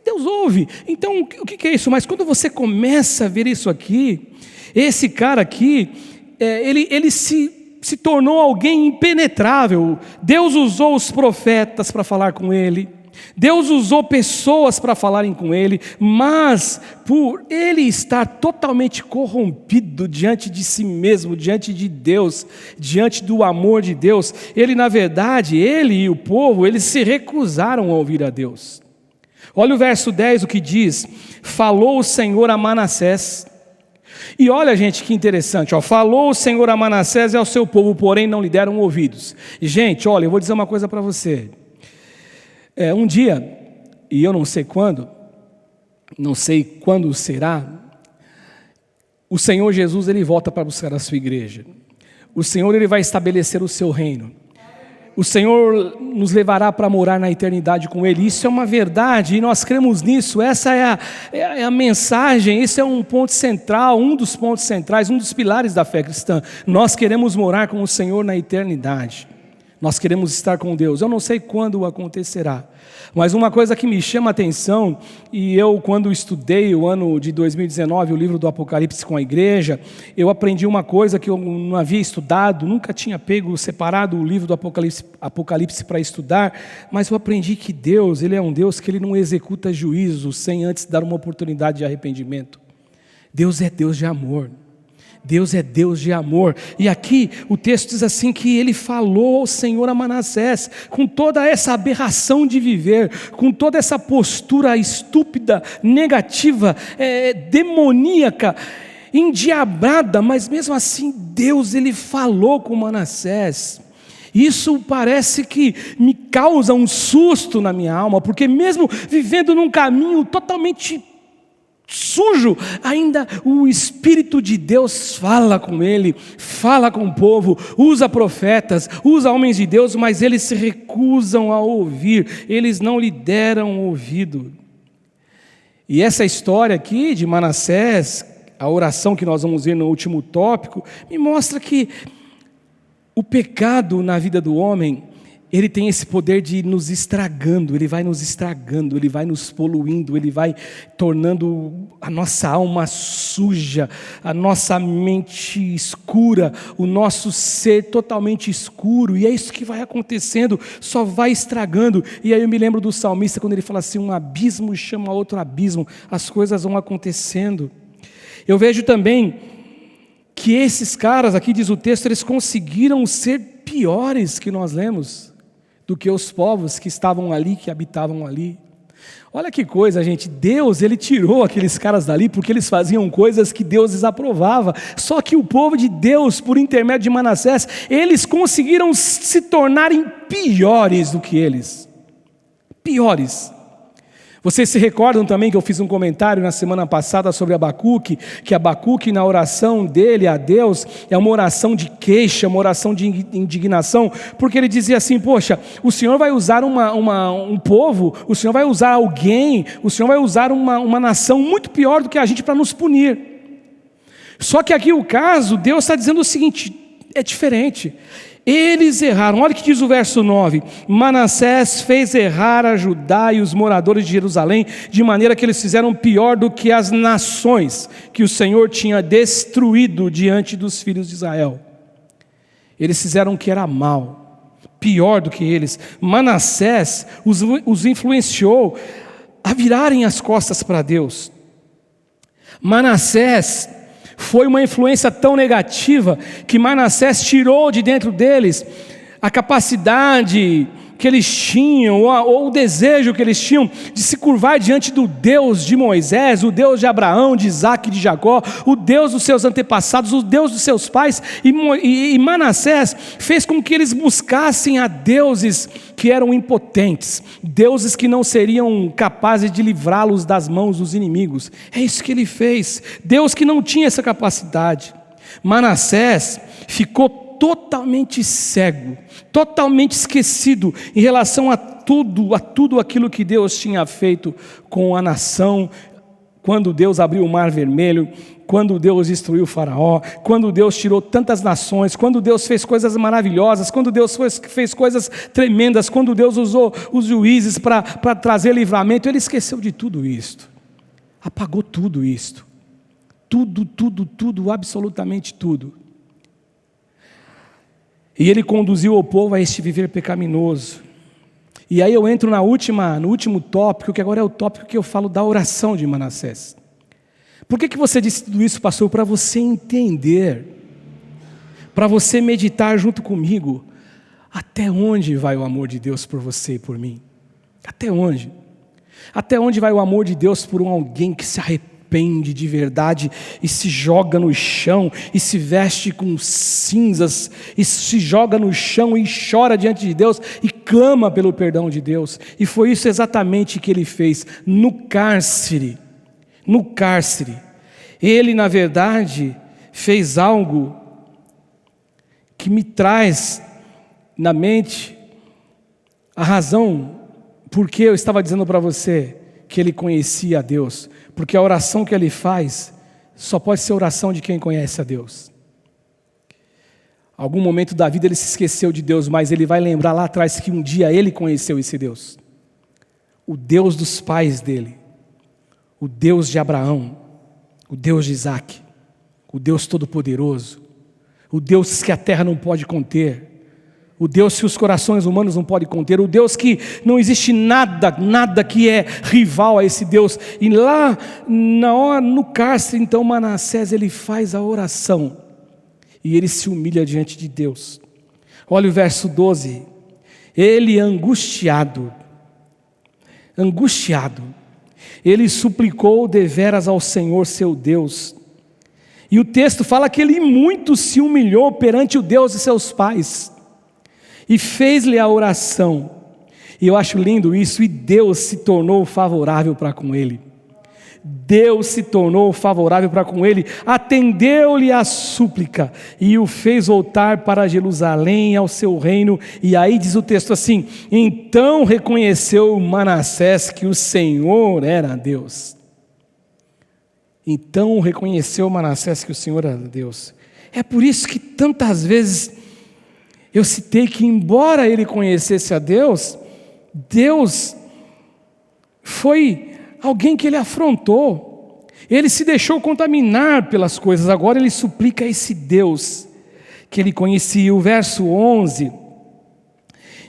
Deus ouve. Então, o que é isso? Mas quando você começa a ver isso aqui, esse cara aqui, ele se tornou alguém impenetrável. Deus usou os profetas para falar com ele. Deus usou pessoas para falarem com ele, mas por ele estar totalmente corrompido diante de si mesmo, diante de Deus, diante do amor de Deus, ele na verdade, ele e o povo, eles se recusaram a ouvir a Deus. Olha o verso 10, o que diz: falou o Senhor a Manassés. E olha gente, que interessante, falou o Senhor a Manassés e ao seu povo, porém não lhe deram ouvidos. E gente, olha, eu vou dizer uma coisa para você. Um dia, e eu não sei quando será, o Senhor Jesus ele volta para buscar a sua igreja. O Senhor ele vai estabelecer o seu reino. O Senhor nos levará para morar na eternidade com Ele. Isso é uma verdade e nós cremos nisso. Essa é a mensagem, esse é um ponto central, um dos pontos centrais, um dos pilares da fé cristã. Nós queremos morar com o Senhor na eternidade. Nós queremos estar com Deus. Eu não sei quando acontecerá, mas uma coisa que me chama a atenção, e eu quando estudei o ano de 2019, o livro do Apocalipse com a igreja, eu aprendi uma coisa que eu não havia estudado, nunca tinha separado o livro do Apocalipse para estudar, mas eu aprendi que Deus, Ele é um Deus que Ele não executa juízo sem antes dar uma oportunidade de arrependimento. Deus é Deus de amor. Deus é Deus de amor. E aqui o texto diz assim que ele falou ao Senhor a Manassés, com toda essa aberração de viver, com toda essa postura estúpida, negativa, demoníaca, endiabrada, mas mesmo assim Deus ele falou com Manassés. Isso parece que me causa um susto na minha alma, porque mesmo vivendo num caminho totalmente sujo, ainda o Espírito de Deus fala com ele, fala com o povo, usa profetas, usa homens de Deus, mas eles se recusam a ouvir, eles não lhe deram ouvido. E essa história aqui de Manassés, a oração que nós vamos ver no último tópico, me mostra que o pecado na vida do homem, ele tem esse poder de ir nos estragando, ele vai nos estragando, ele vai nos poluindo, ele vai tornando a nossa alma suja, a nossa mente escura, o nosso ser totalmente escuro, e é isso que vai acontecendo, só vai estragando. E aí eu me lembro do salmista quando ele fala assim, um abismo chama outro abismo, as coisas vão acontecendo. Eu vejo também que esses caras, aqui diz o texto, eles conseguiram ser piores que nós lemos, do que os povos que estavam ali, que habitavam ali. Olha que coisa, gente, Deus, Ele tirou aqueles caras dali, porque eles faziam coisas que Deus desaprovava, só que o povo de Deus, por intermédio de Manassés, eles conseguiram se tornarem piores do que eles, piores. Vocês se recordam também que eu fiz um comentário na semana passada sobre Abacuque, que Abacuque na oração dele a Deus é uma oração de queixa, uma oração de indignação, porque ele dizia assim, poxa, o Senhor vai usar um povo, o Senhor vai usar alguém, o Senhor vai usar uma nação muito pior do que a gente para nos punir. Só que aqui o caso, Deus está dizendo o seguinte, é diferente. Eles erraram. Olha o que diz o verso 9: Manassés fez errar a Judá e os moradores de Jerusalém, de maneira que eles fizeram pior do que as nações que o Senhor tinha destruído diante dos filhos de Israel. Eles fizeram o que era mal, pior do que eles. Manassés os influenciou a virarem as costas para Deus. Manassés foi uma influência tão negativa que Manassés tirou de dentro deles a capacidade que eles tinham, ou o desejo que eles tinham de se curvar diante do Deus de Moisés, o Deus de Abraão, de Isaac e de Jacó, o Deus dos seus antepassados, o Deus dos seus pais. E Manassés fez com que eles buscassem a deuses que eram impotentes, deuses que não seriam capazes de livrá-los das mãos dos inimigos. É isso que ele fez. Deus que não tinha essa capacidade. Manassés ficou totalmente cego, totalmente esquecido em relação a tudo aquilo que Deus tinha feito com a nação, quando Deus abriu o Mar Vermelho, quando Deus destruiu o Faraó, quando Deus tirou tantas nações, quando Deus fez coisas maravilhosas, quando Deus fez coisas tremendas, quando Deus usou os juízes para trazer livramento. Ele esqueceu de tudo isto, apagou tudo isto, tudo, absolutamente tudo. E ele conduziu o povo a este viver pecaminoso. E aí eu entro no último tópico, que agora é o tópico que eu falo da oração de Manassés. Por que você disse tudo isso, pastor? Para você entender, para você meditar junto comigo, até onde vai o amor de Deus por você e por mim? Até onde? Até onde vai o amor de Deus por alguém que se arrepende de verdade e se joga no chão e se veste com cinzas e se joga no chão e chora diante de Deus e clama pelo perdão de Deus? E foi isso exatamente que ele fez no cárcere. Ele, na verdade, fez algo que me traz na mente a razão por que eu estava dizendo para você que ele conhecia a Deus, porque a oração que ele faz só pode ser oração de quem conhece a Deus. Algum momento da vida ele se esqueceu de Deus, mas ele vai lembrar lá atrás que um dia ele conheceu esse Deus, o Deus dos pais dele, o Deus de Abraão, o Deus de Isaac, o Deus Todo-Poderoso, o Deus que a terra não pode conter, o Deus que os corações humanos não podem conter, o Deus que não existe nada que é rival a esse Deus. E lá no cárcere, então, Manassés, ele faz a oração e ele se humilha diante de Deus. Olha o verso 12: ele angustiado, ele suplicou deveras ao Senhor seu Deus. E o texto fala que ele muito se humilhou perante o Deus de seus pais e fez-lhe a oração. E eu acho lindo isso. E Deus se tornou favorável para com ele. Deus se tornou favorável para com ele, atendeu-lhe a súplica e o fez voltar para Jerusalém, ao seu reino. E aí diz o texto assim: então reconheceu Manassés que o Senhor era Deus. Então reconheceu Manassés que o Senhor era Deus. É por isso que tantas vezes eu citei que, embora ele conhecesse a Deus, Deus foi alguém que ele afrontou. Ele se deixou contaminar pelas coisas. Agora ele suplica a esse Deus que ele conhecia. O verso 11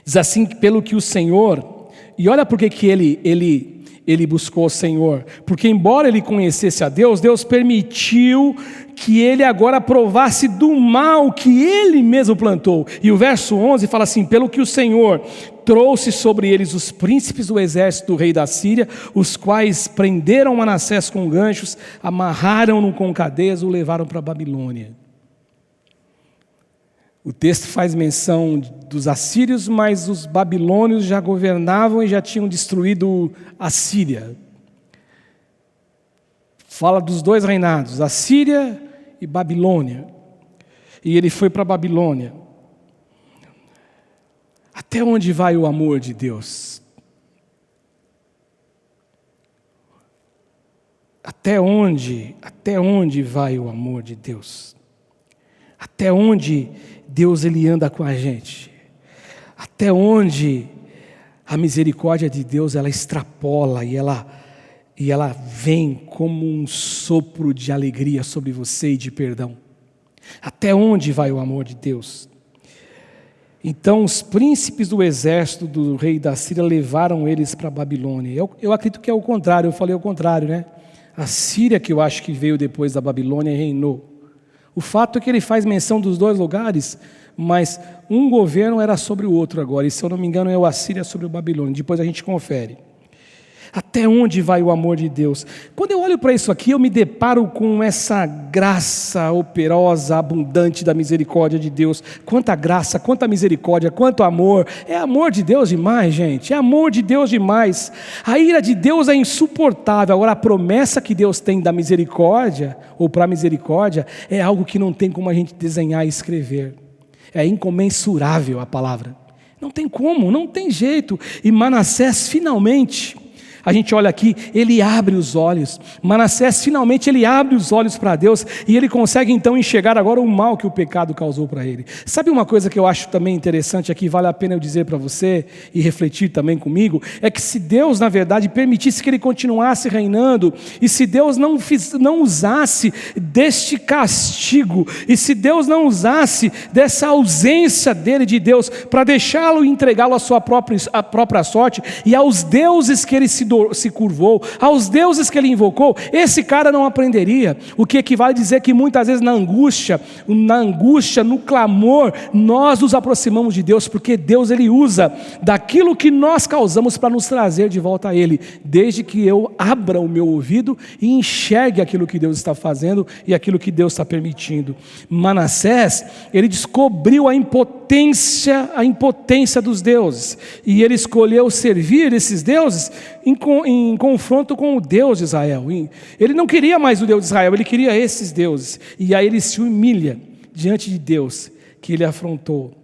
diz assim: pelo que o Senhor... E olha por que ele buscou o Senhor. Porque embora ele conhecesse a Deus, Deus permitiu que ele agora provasse do mal que ele mesmo plantou. E o verso 11 fala assim: pelo que o Senhor trouxe sobre eles os príncipes do exército do rei da Síria, os quais prenderam Manassés com ganchos, amarraram-no com cadeias e o levaram para a Babilônia. O texto faz menção dos assírios, mas os babilônios já governavam e já tinham destruído a Síria. Fala dos dois reinados, a Síria e Babilônia. E ele foi para a Babilônia. Até onde vai o amor de Deus? Até onde vai o amor de Deus? Até onde Deus ele anda com a gente? Até onde a misericórdia de Deus ela extrapola e ela vem como um sopro de alegria sobre você e de perdão? Até onde vai o amor de Deus? Então os príncipes do exército do rei da Síria levaram eles para a Babilônia. Eu acredito que é o contrário, eu falei o contrário, né? A Síria que eu acho que veio depois da Babilônia reinou. O fato é que ele faz menção dos dois lugares, mas um governo era sobre o outro agora, e se eu não me engano é o Assíria sobre o Babilônia, depois a gente confere. Até onde vai o amor de Deus? Quando eu olho para isso aqui, eu me deparo com essa graça operosa, abundante da misericórdia de Deus. Quanta graça, quanta misericórdia, quanto amor. É amor de Deus demais, gente. É amor de Deus demais. A ira de Deus é insuportável. Agora, a promessa que Deus tem da misericórdia, ou para a misericórdia, é algo que não tem como a gente desenhar e escrever. É incomensurável a palavra. Não tem como, não tem jeito. E Manassés finalmente... A gente olha aqui, ele abre os olhos. Manassés finalmente ele abre os olhos para Deus e ele consegue então enxergar agora o mal que o pecado causou para ele. Sabe uma coisa que eu acho também interessante aqui, vale a pena eu dizer para você e refletir também comigo, é que se Deus na verdade permitisse que ele continuasse reinando, e se Deus não usasse deste castigo, e se Deus não usasse dessa ausência dele de Deus para deixá-lo e entregá-lo à sua própria sorte e aos deuses que ele se curvou, aos deuses que ele invocou, esse cara não aprenderia. O que equivale a dizer que muitas vezes na angústia, no clamor, nós nos aproximamos de Deus, porque Deus ele usa daquilo que nós causamos para nos trazer de volta a Ele, desde que eu abra o meu ouvido e enxergue aquilo que Deus está fazendo e aquilo que Deus está permitindo. Manassés, ele descobriu a impotência dos deuses, e ele escolheu servir esses deuses em confronto com o Deus de Israel. Ele não queria mais o Deus de Israel, ele queria esses deuses. E aí ele se humilha diante de Deus, que ele afrontou.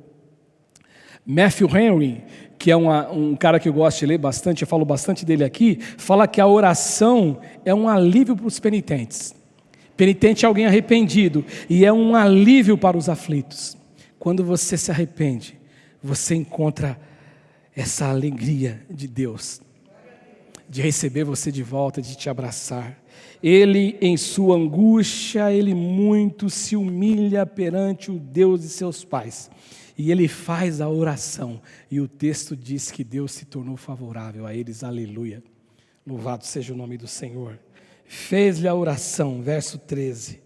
Matthew Henry, que é um cara que eu gosto de ler bastante, eu falo bastante dele aqui, fala que a oração é um alívio para os penitentes. Penitente é alguém arrependido, e é um alívio para os aflitos. Quando você se arrepende, você encontra essa alegria de Deus, de receber você de volta, de te abraçar. Ele, em sua angústia, ele muito se humilha perante o Deus de seus pais. E ele faz a oração. E o texto diz que Deus se tornou favorável a eles. Aleluia. Louvado seja o nome do Senhor. Fez-lhe a oração, verso 13.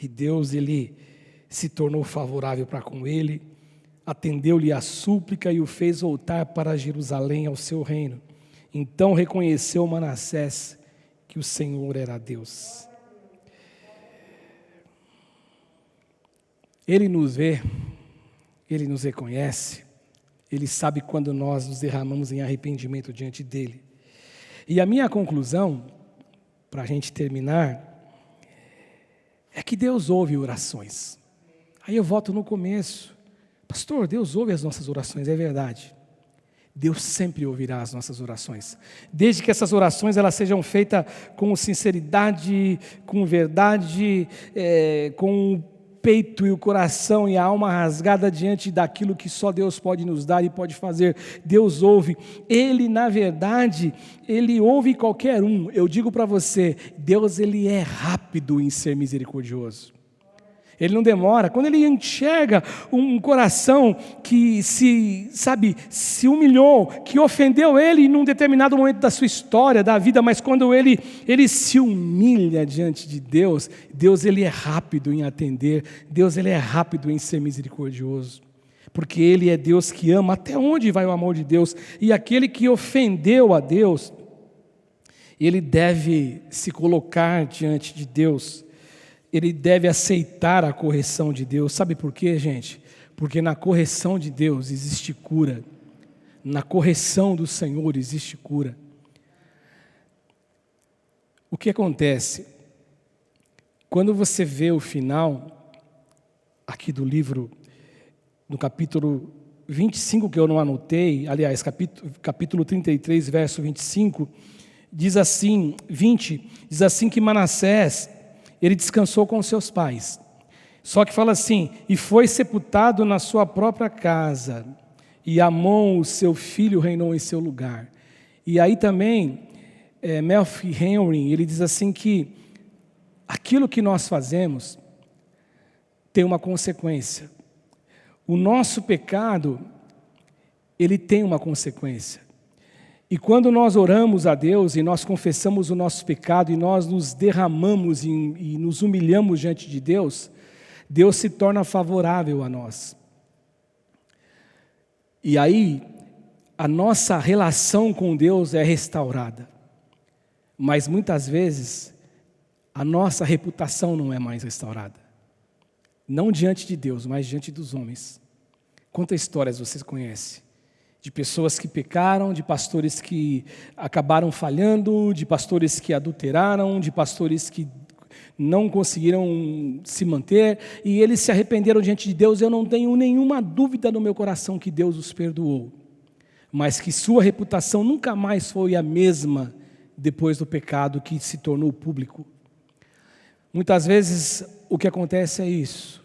E Deus, ele se tornou favorável para com ele. Atendeu-lhe a súplica e o fez voltar para Jerusalém, ao seu reino. Então reconheceu Manassés que o Senhor era Deus. Ele nos vê, ele nos reconhece, ele sabe quando nós nos derramamos em arrependimento diante dele. E a minha conclusão, para a gente terminar, é que Deus ouve orações. Aí eu volto no começo. Pastor, Deus ouve as nossas orações, é verdade. Deus sempre ouvirá as nossas orações, desde que essas orações elas sejam feitas com sinceridade, com verdade, com o peito e o coração e a alma rasgada diante daquilo que só Deus pode nos dar e pode fazer. Deus ouve. Ele, na verdade, Ele ouve qualquer um. Eu digo para você, Deus ele é rápido em ser misericordioso. Ele não demora. Quando ele enxerga um coração que se humilhou, que ofendeu ele num determinado momento da sua história, da vida, mas quando ele se humilha diante de Deus, Deus ele é rápido em atender, Deus ele é rápido em ser misericordioso. Porque ele é Deus que ama. Até onde vai o amor de Deus? E aquele que ofendeu a Deus, ele deve se colocar diante de Deus. Ele deve aceitar a correção de Deus. Sabe por quê, gente? Porque na correção de Deus existe cura. Na correção do Senhor existe cura. O que acontece? Quando você vê o final aqui do livro, no capítulo 25, que eu não anotei, aliás, capítulo 33, verso 25, diz assim que Manassés, ele descansou com seus pais. Só que fala assim: e foi sepultado na sua própria casa, e Amon, o seu filho, reinou em seu lugar. E aí também, Matthew Henry, ele diz assim que aquilo que nós fazemos tem uma consequência. O nosso pecado, ele tem uma consequência. E quando nós oramos a Deus e nós confessamos o nosso pecado e nós nos derramamos e nos humilhamos diante de Deus, Deus se torna favorável a nós. E aí, a nossa relação com Deus é restaurada. Mas muitas vezes, a nossa reputação não é mais restaurada. Não diante de Deus, mas diante dos homens. Quantas histórias vocês conhecem? De pessoas que pecaram, de pastores que acabaram falhando, de pastores que adulteraram, de pastores que não conseguiram se manter, e eles se arrependeram diante de Deus. Eu não tenho nenhuma dúvida no meu coração que Deus os perdoou, mas que sua reputação nunca mais foi a mesma depois do pecado que se tornou público. Muitas vezes o que acontece é isso.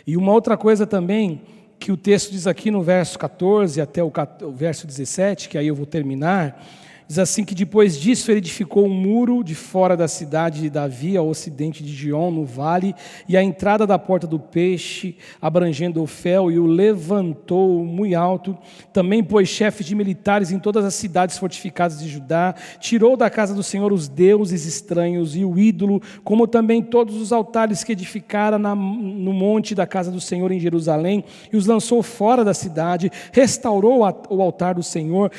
E uma outra coisa também, que o texto diz aqui no verso 14 até o verso 17, que aí eu vou terminar, diz assim que depois disso ele edificou um muro de fora da cidade de Davi, ao ocidente de Gion, no vale, e a entrada da porta do peixe, abrangendo Ofel, e o levantou muito alto. Também pôs chefes de militares em todas as cidades fortificadas de Judá, tirou da casa do Senhor os deuses estranhos e o ídolo, como também todos os altares que edificara no monte da casa do Senhor em Jerusalém, e os lançou fora da cidade, restaurou o altar do Senhor,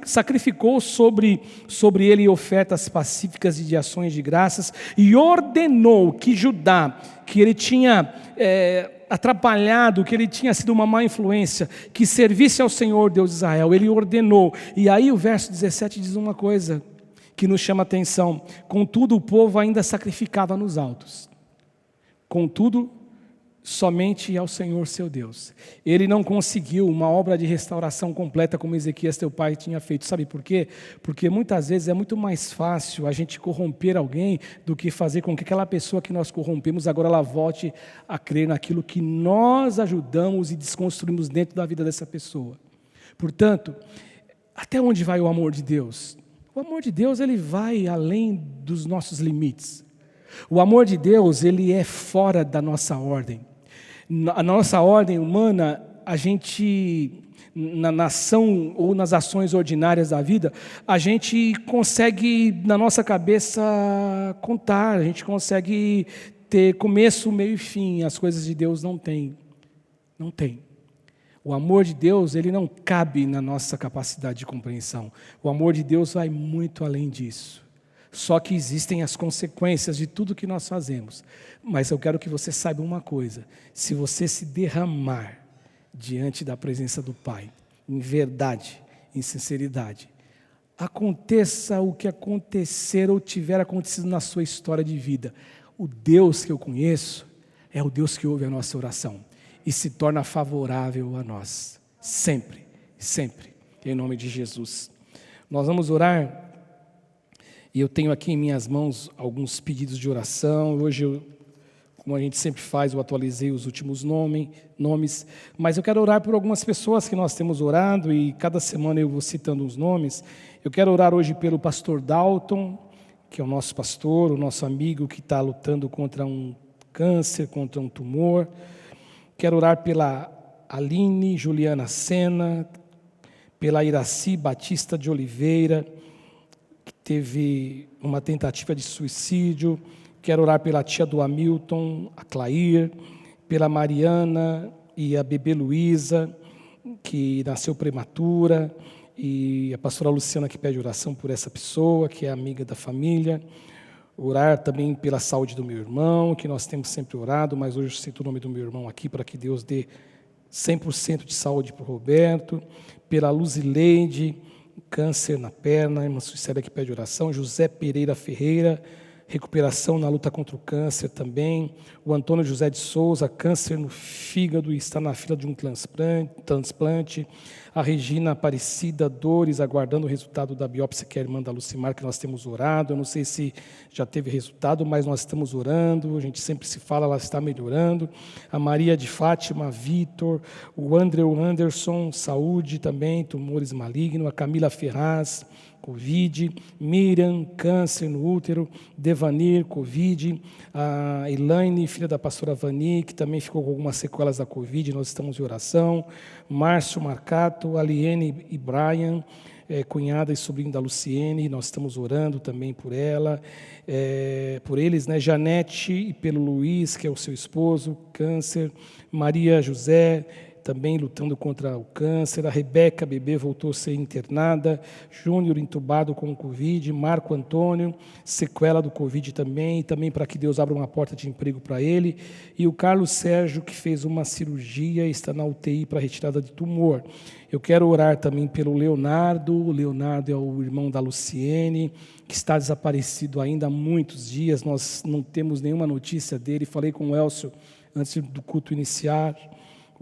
sacrificou sobre ele ofertas pacíficas e de ações de graças, e ordenou que Judá, que ele tinha atrapalhado, que ele tinha sido uma má influência, que servisse ao Senhor Deus de Israel. Ele ordenou. E aí o verso 17 diz uma coisa que nos chama a atenção: contudo o povo ainda sacrificava nos altos, contudo somente ao Senhor seu Deus. Ele não conseguiu uma obra de restauração completa como Ezequias teu pai tinha feito. Sabe por quê? Porque muitas vezes é muito mais fácil a gente corromper alguém do que fazer com que aquela pessoa que nós corrompemos agora ela volte a crer naquilo que nós ajudamos e desconstruímos dentro da vida dessa pessoa. Portanto, até onde vai o amor de Deus? O amor de Deus, ele vai além dos nossos limites. O amor de Deus, ele é fora da nossa ordem. A nossa ordem humana, a gente, na nação ou nas ações ordinárias da vida, a gente consegue, na nossa cabeça, contar, a gente consegue ter começo, meio e fim. As coisas de Deus não tem. Não tem. O amor de Deus, ele não cabe na nossa capacidade de compreensão. O amor de Deus vai muito além disso. Só que existem as consequências de tudo que nós fazemos. Mas eu quero que você saiba uma coisa: se você se derramar diante da presença do Pai, em verdade, em sinceridade, aconteça o que acontecer ou tiver acontecido na sua história de vida, o Deus que eu conheço é o Deus que ouve a nossa oração e se torna favorável a nós, sempre, sempre, em nome de Jesus. Nós vamos orar. E eu tenho aqui em minhas mãos alguns pedidos de oração. Hoje, como a gente sempre faz, eu atualizei os últimos nomes. Mas eu quero orar por algumas pessoas que nós temos orado, e cada semana eu vou citando uns nomes. Eu quero orar hoje pelo pastor Dalton, que é o nosso pastor, o nosso amigo que está lutando contra um câncer, contra um tumor. Quero orar pela Aline Juliana Sena, pela Iraci Batista de Oliveira, teve uma tentativa de suicídio. Quero orar pela tia do Hamilton, a Clair, pela Mariana e a bebê Luísa, que nasceu prematura, e a pastora Luciana que pede oração por essa pessoa, que é amiga da família. Orar também pela saúde do meu irmão, que nós temos sempre orado, mas hoje eu cito o nome do meu irmão aqui, para que Deus dê 100% de saúde para o Roberto. Pela Luzileide, câncer na perna, irmã Suicélia que pede oração. José Pereira Ferreira, recuperação na luta contra o câncer também. O Antônio José de Souza, câncer no fígado, está na fila de um transplante. A Regina Aparecida, dores, aguardando o resultado da biópsia, que é a irmã da Lucimar, que nós temos orado. Eu não sei se já teve resultado, mas nós estamos orando. A gente sempre se fala, ela está melhorando. A Maria de Fátima, Vitor. O Andrew Anderson, saúde também, tumores malignos. A Camila Ferraz, Covid. Miriam, câncer no útero. Devanir, Covid. A Elaine, filha da pastora Vani, que também ficou com algumas sequelas da Covid, nós estamos em oração. Márcio Marcato, Aliene e Brian, cunhada e sobrinho da Luciene, nós estamos orando também por ela, por eles, né? Janete e pelo Luiz, que é o seu esposo, câncer. Maria José, também lutando contra o câncer. A Rebeca, bebê, voltou a ser internada. Júnior, entubado com o Covid. Marco Antônio, sequela do Covid também. E também para que Deus abra uma porta de emprego para ele. E o Carlos Sérgio, que fez uma cirurgia e está na UTI para retirada de tumor. Eu quero orar também pelo Leonardo. O Leonardo é o irmão da Luciene, que está desaparecido ainda há muitos dias. Nós não temos nenhuma notícia dele. Falei com o Elcio antes do culto iniciar.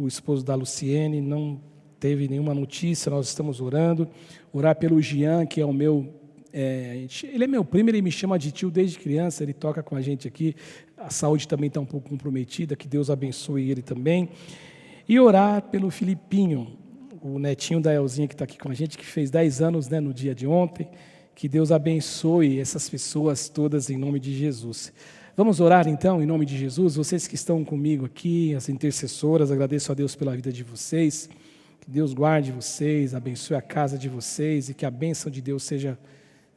O esposo da Luciene não teve nenhuma notícia, nós estamos orando. Orar pelo Jean, que é o meu... ele é meu primo, ele me chama de tio desde criança, ele toca com a gente aqui. A saúde também está um pouco comprometida, que Deus abençoe ele também. E orar pelo Filipinho, o netinho da Elzinha que está aqui com a gente, que fez 10 anos, né, no dia de ontem. Que Deus abençoe essas pessoas todas em nome de Jesus. Vamos orar então, em nome de Jesus. Vocês que estão comigo aqui, as intercessoras, agradeço a Deus pela vida de vocês. Que Deus guarde vocês, abençoe a casa de vocês e que a bênção de Deus seja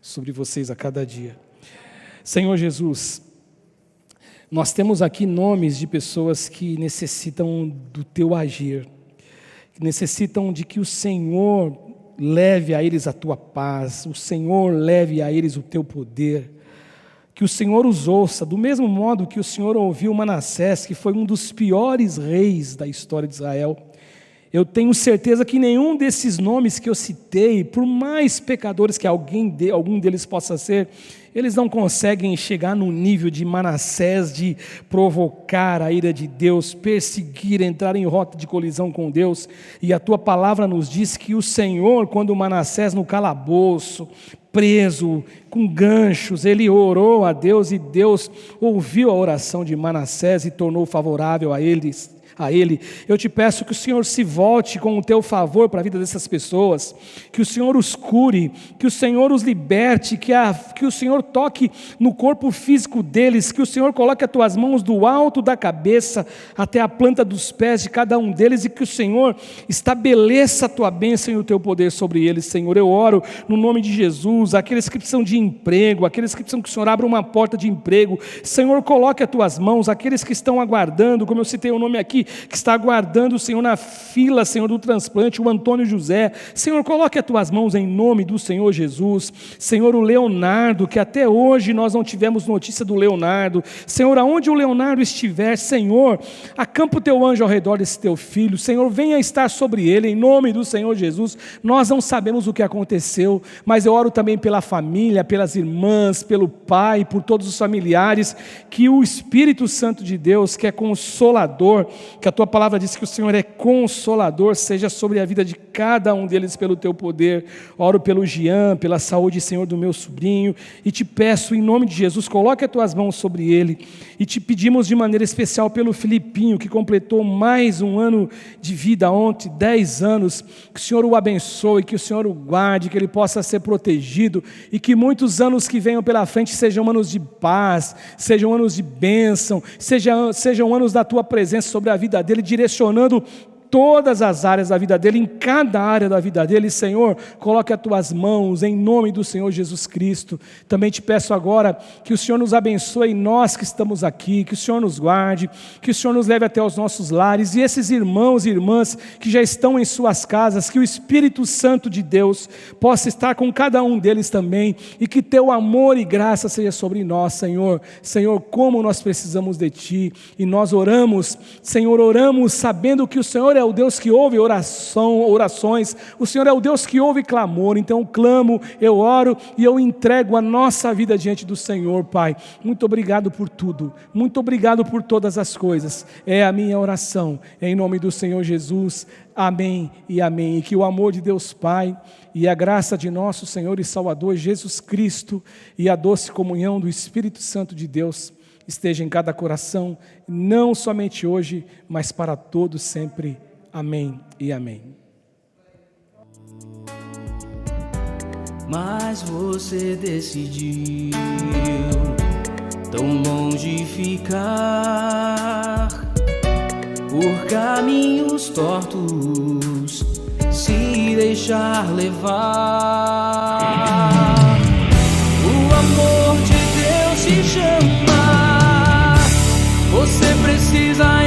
sobre vocês a cada dia. Senhor Jesus, nós temos aqui nomes de pessoas que necessitam do Teu agir, que necessitam de que o Senhor leve a eles a Tua paz, o Senhor leve a eles o Teu poder. Que o Senhor os ouça, do mesmo modo que o Senhor ouviu Manassés, que foi um dos piores reis da história de Israel. Eu tenho certeza que nenhum desses nomes que eu citei, por mais pecadores que algum deles possa ser, eles não conseguem chegar no nível de Manassés, de provocar a ira de Deus, perseguir, entrar em rota de colisão com Deus. E a Tua palavra nos diz que o Senhor, quando Manassés no calabouço, preso, com ganchos, ele orou a Deus e Deus ouviu a oração de Manassés e tornou favorável a ele. Eu te peço que o Senhor se volte com o Teu favor para a vida dessas pessoas, que o Senhor os cure, que o Senhor os liberte, que o Senhor toque no corpo físico deles, que o Senhor coloque as Tuas mãos do alto da cabeça até a planta dos pés de cada um deles e que o Senhor estabeleça a Tua bênção e o Teu poder sobre eles, Senhor. Eu oro no nome de Jesus, aqueles que precisam de emprego, aqueles que precisam que o Senhor abra uma porta de emprego, Senhor, coloque as Tuas mãos, aqueles que estão aguardando, como eu citei o nome aqui, que está aguardando o Senhor na fila, Senhor, do transplante, o Antônio José. Senhor, coloque as Tuas mãos em nome do Senhor Jesus. Senhor, o Leonardo, que até hoje nós não tivemos notícia do Leonardo. Senhor, aonde o Leonardo estiver, Senhor, acampa o Teu anjo ao redor desse Teu filho. Senhor, venha estar sobre ele, em nome do Senhor Jesus. Nós não sabemos o que aconteceu, mas eu oro também pela família, pelas irmãs, pelo pai, por todos os familiares, que o Espírito Santo de Deus, que é consolador, que a Tua palavra diz que o Senhor é consolador, seja sobre a vida de cada um deles pelo Teu poder. Oro pelo Jean, pela saúde, Senhor, do meu sobrinho, e te peço em nome de Jesus, coloque as Tuas mãos sobre ele, e te pedimos de maneira especial pelo Filipinho, que completou mais um ano de vida ontem, 10 anos, que o Senhor o abençoe, que o Senhor o guarde, que ele possa ser protegido, e que muitos anos que venham pela frente sejam anos de paz, sejam anos de bênção, sejam anos da Tua presença sobre a vida dele, direcionando todas as áreas da vida dele, em cada área da vida dele. Senhor, coloque as Tuas mãos em nome do Senhor Jesus Cristo. Também te peço agora que o Senhor nos abençoe, nós que estamos aqui, que o Senhor nos guarde, que o Senhor nos leve até os nossos lares, e esses irmãos e irmãs que já estão em suas casas, que o Espírito Santo de Deus possa estar com cada um deles também, e que Teu amor e graça seja sobre nós, Senhor. Senhor, como nós precisamos de Ti, e nós oramos, Senhor, oramos sabendo que o Senhor é é o Deus que ouve orações, o Senhor é o Deus que ouve clamor. Então eu clamo, eu oro e eu entrego a nossa vida diante do Senhor, Pai. Muito obrigado por tudo, muito obrigado por todas as coisas. É a minha oração, em nome do Senhor Jesus. Amém e amém. E que o amor de Deus Pai e a graça de nosso Senhor e Salvador Jesus Cristo e a doce comunhão do Espírito Santo de Deus esteja em cada coração, não somente hoje, mas para todos sempre. Amém e amém.
Mas você decidiu tão longe ficar, por caminhos tortos se deixar levar. O amor de Deus te chama, você precisa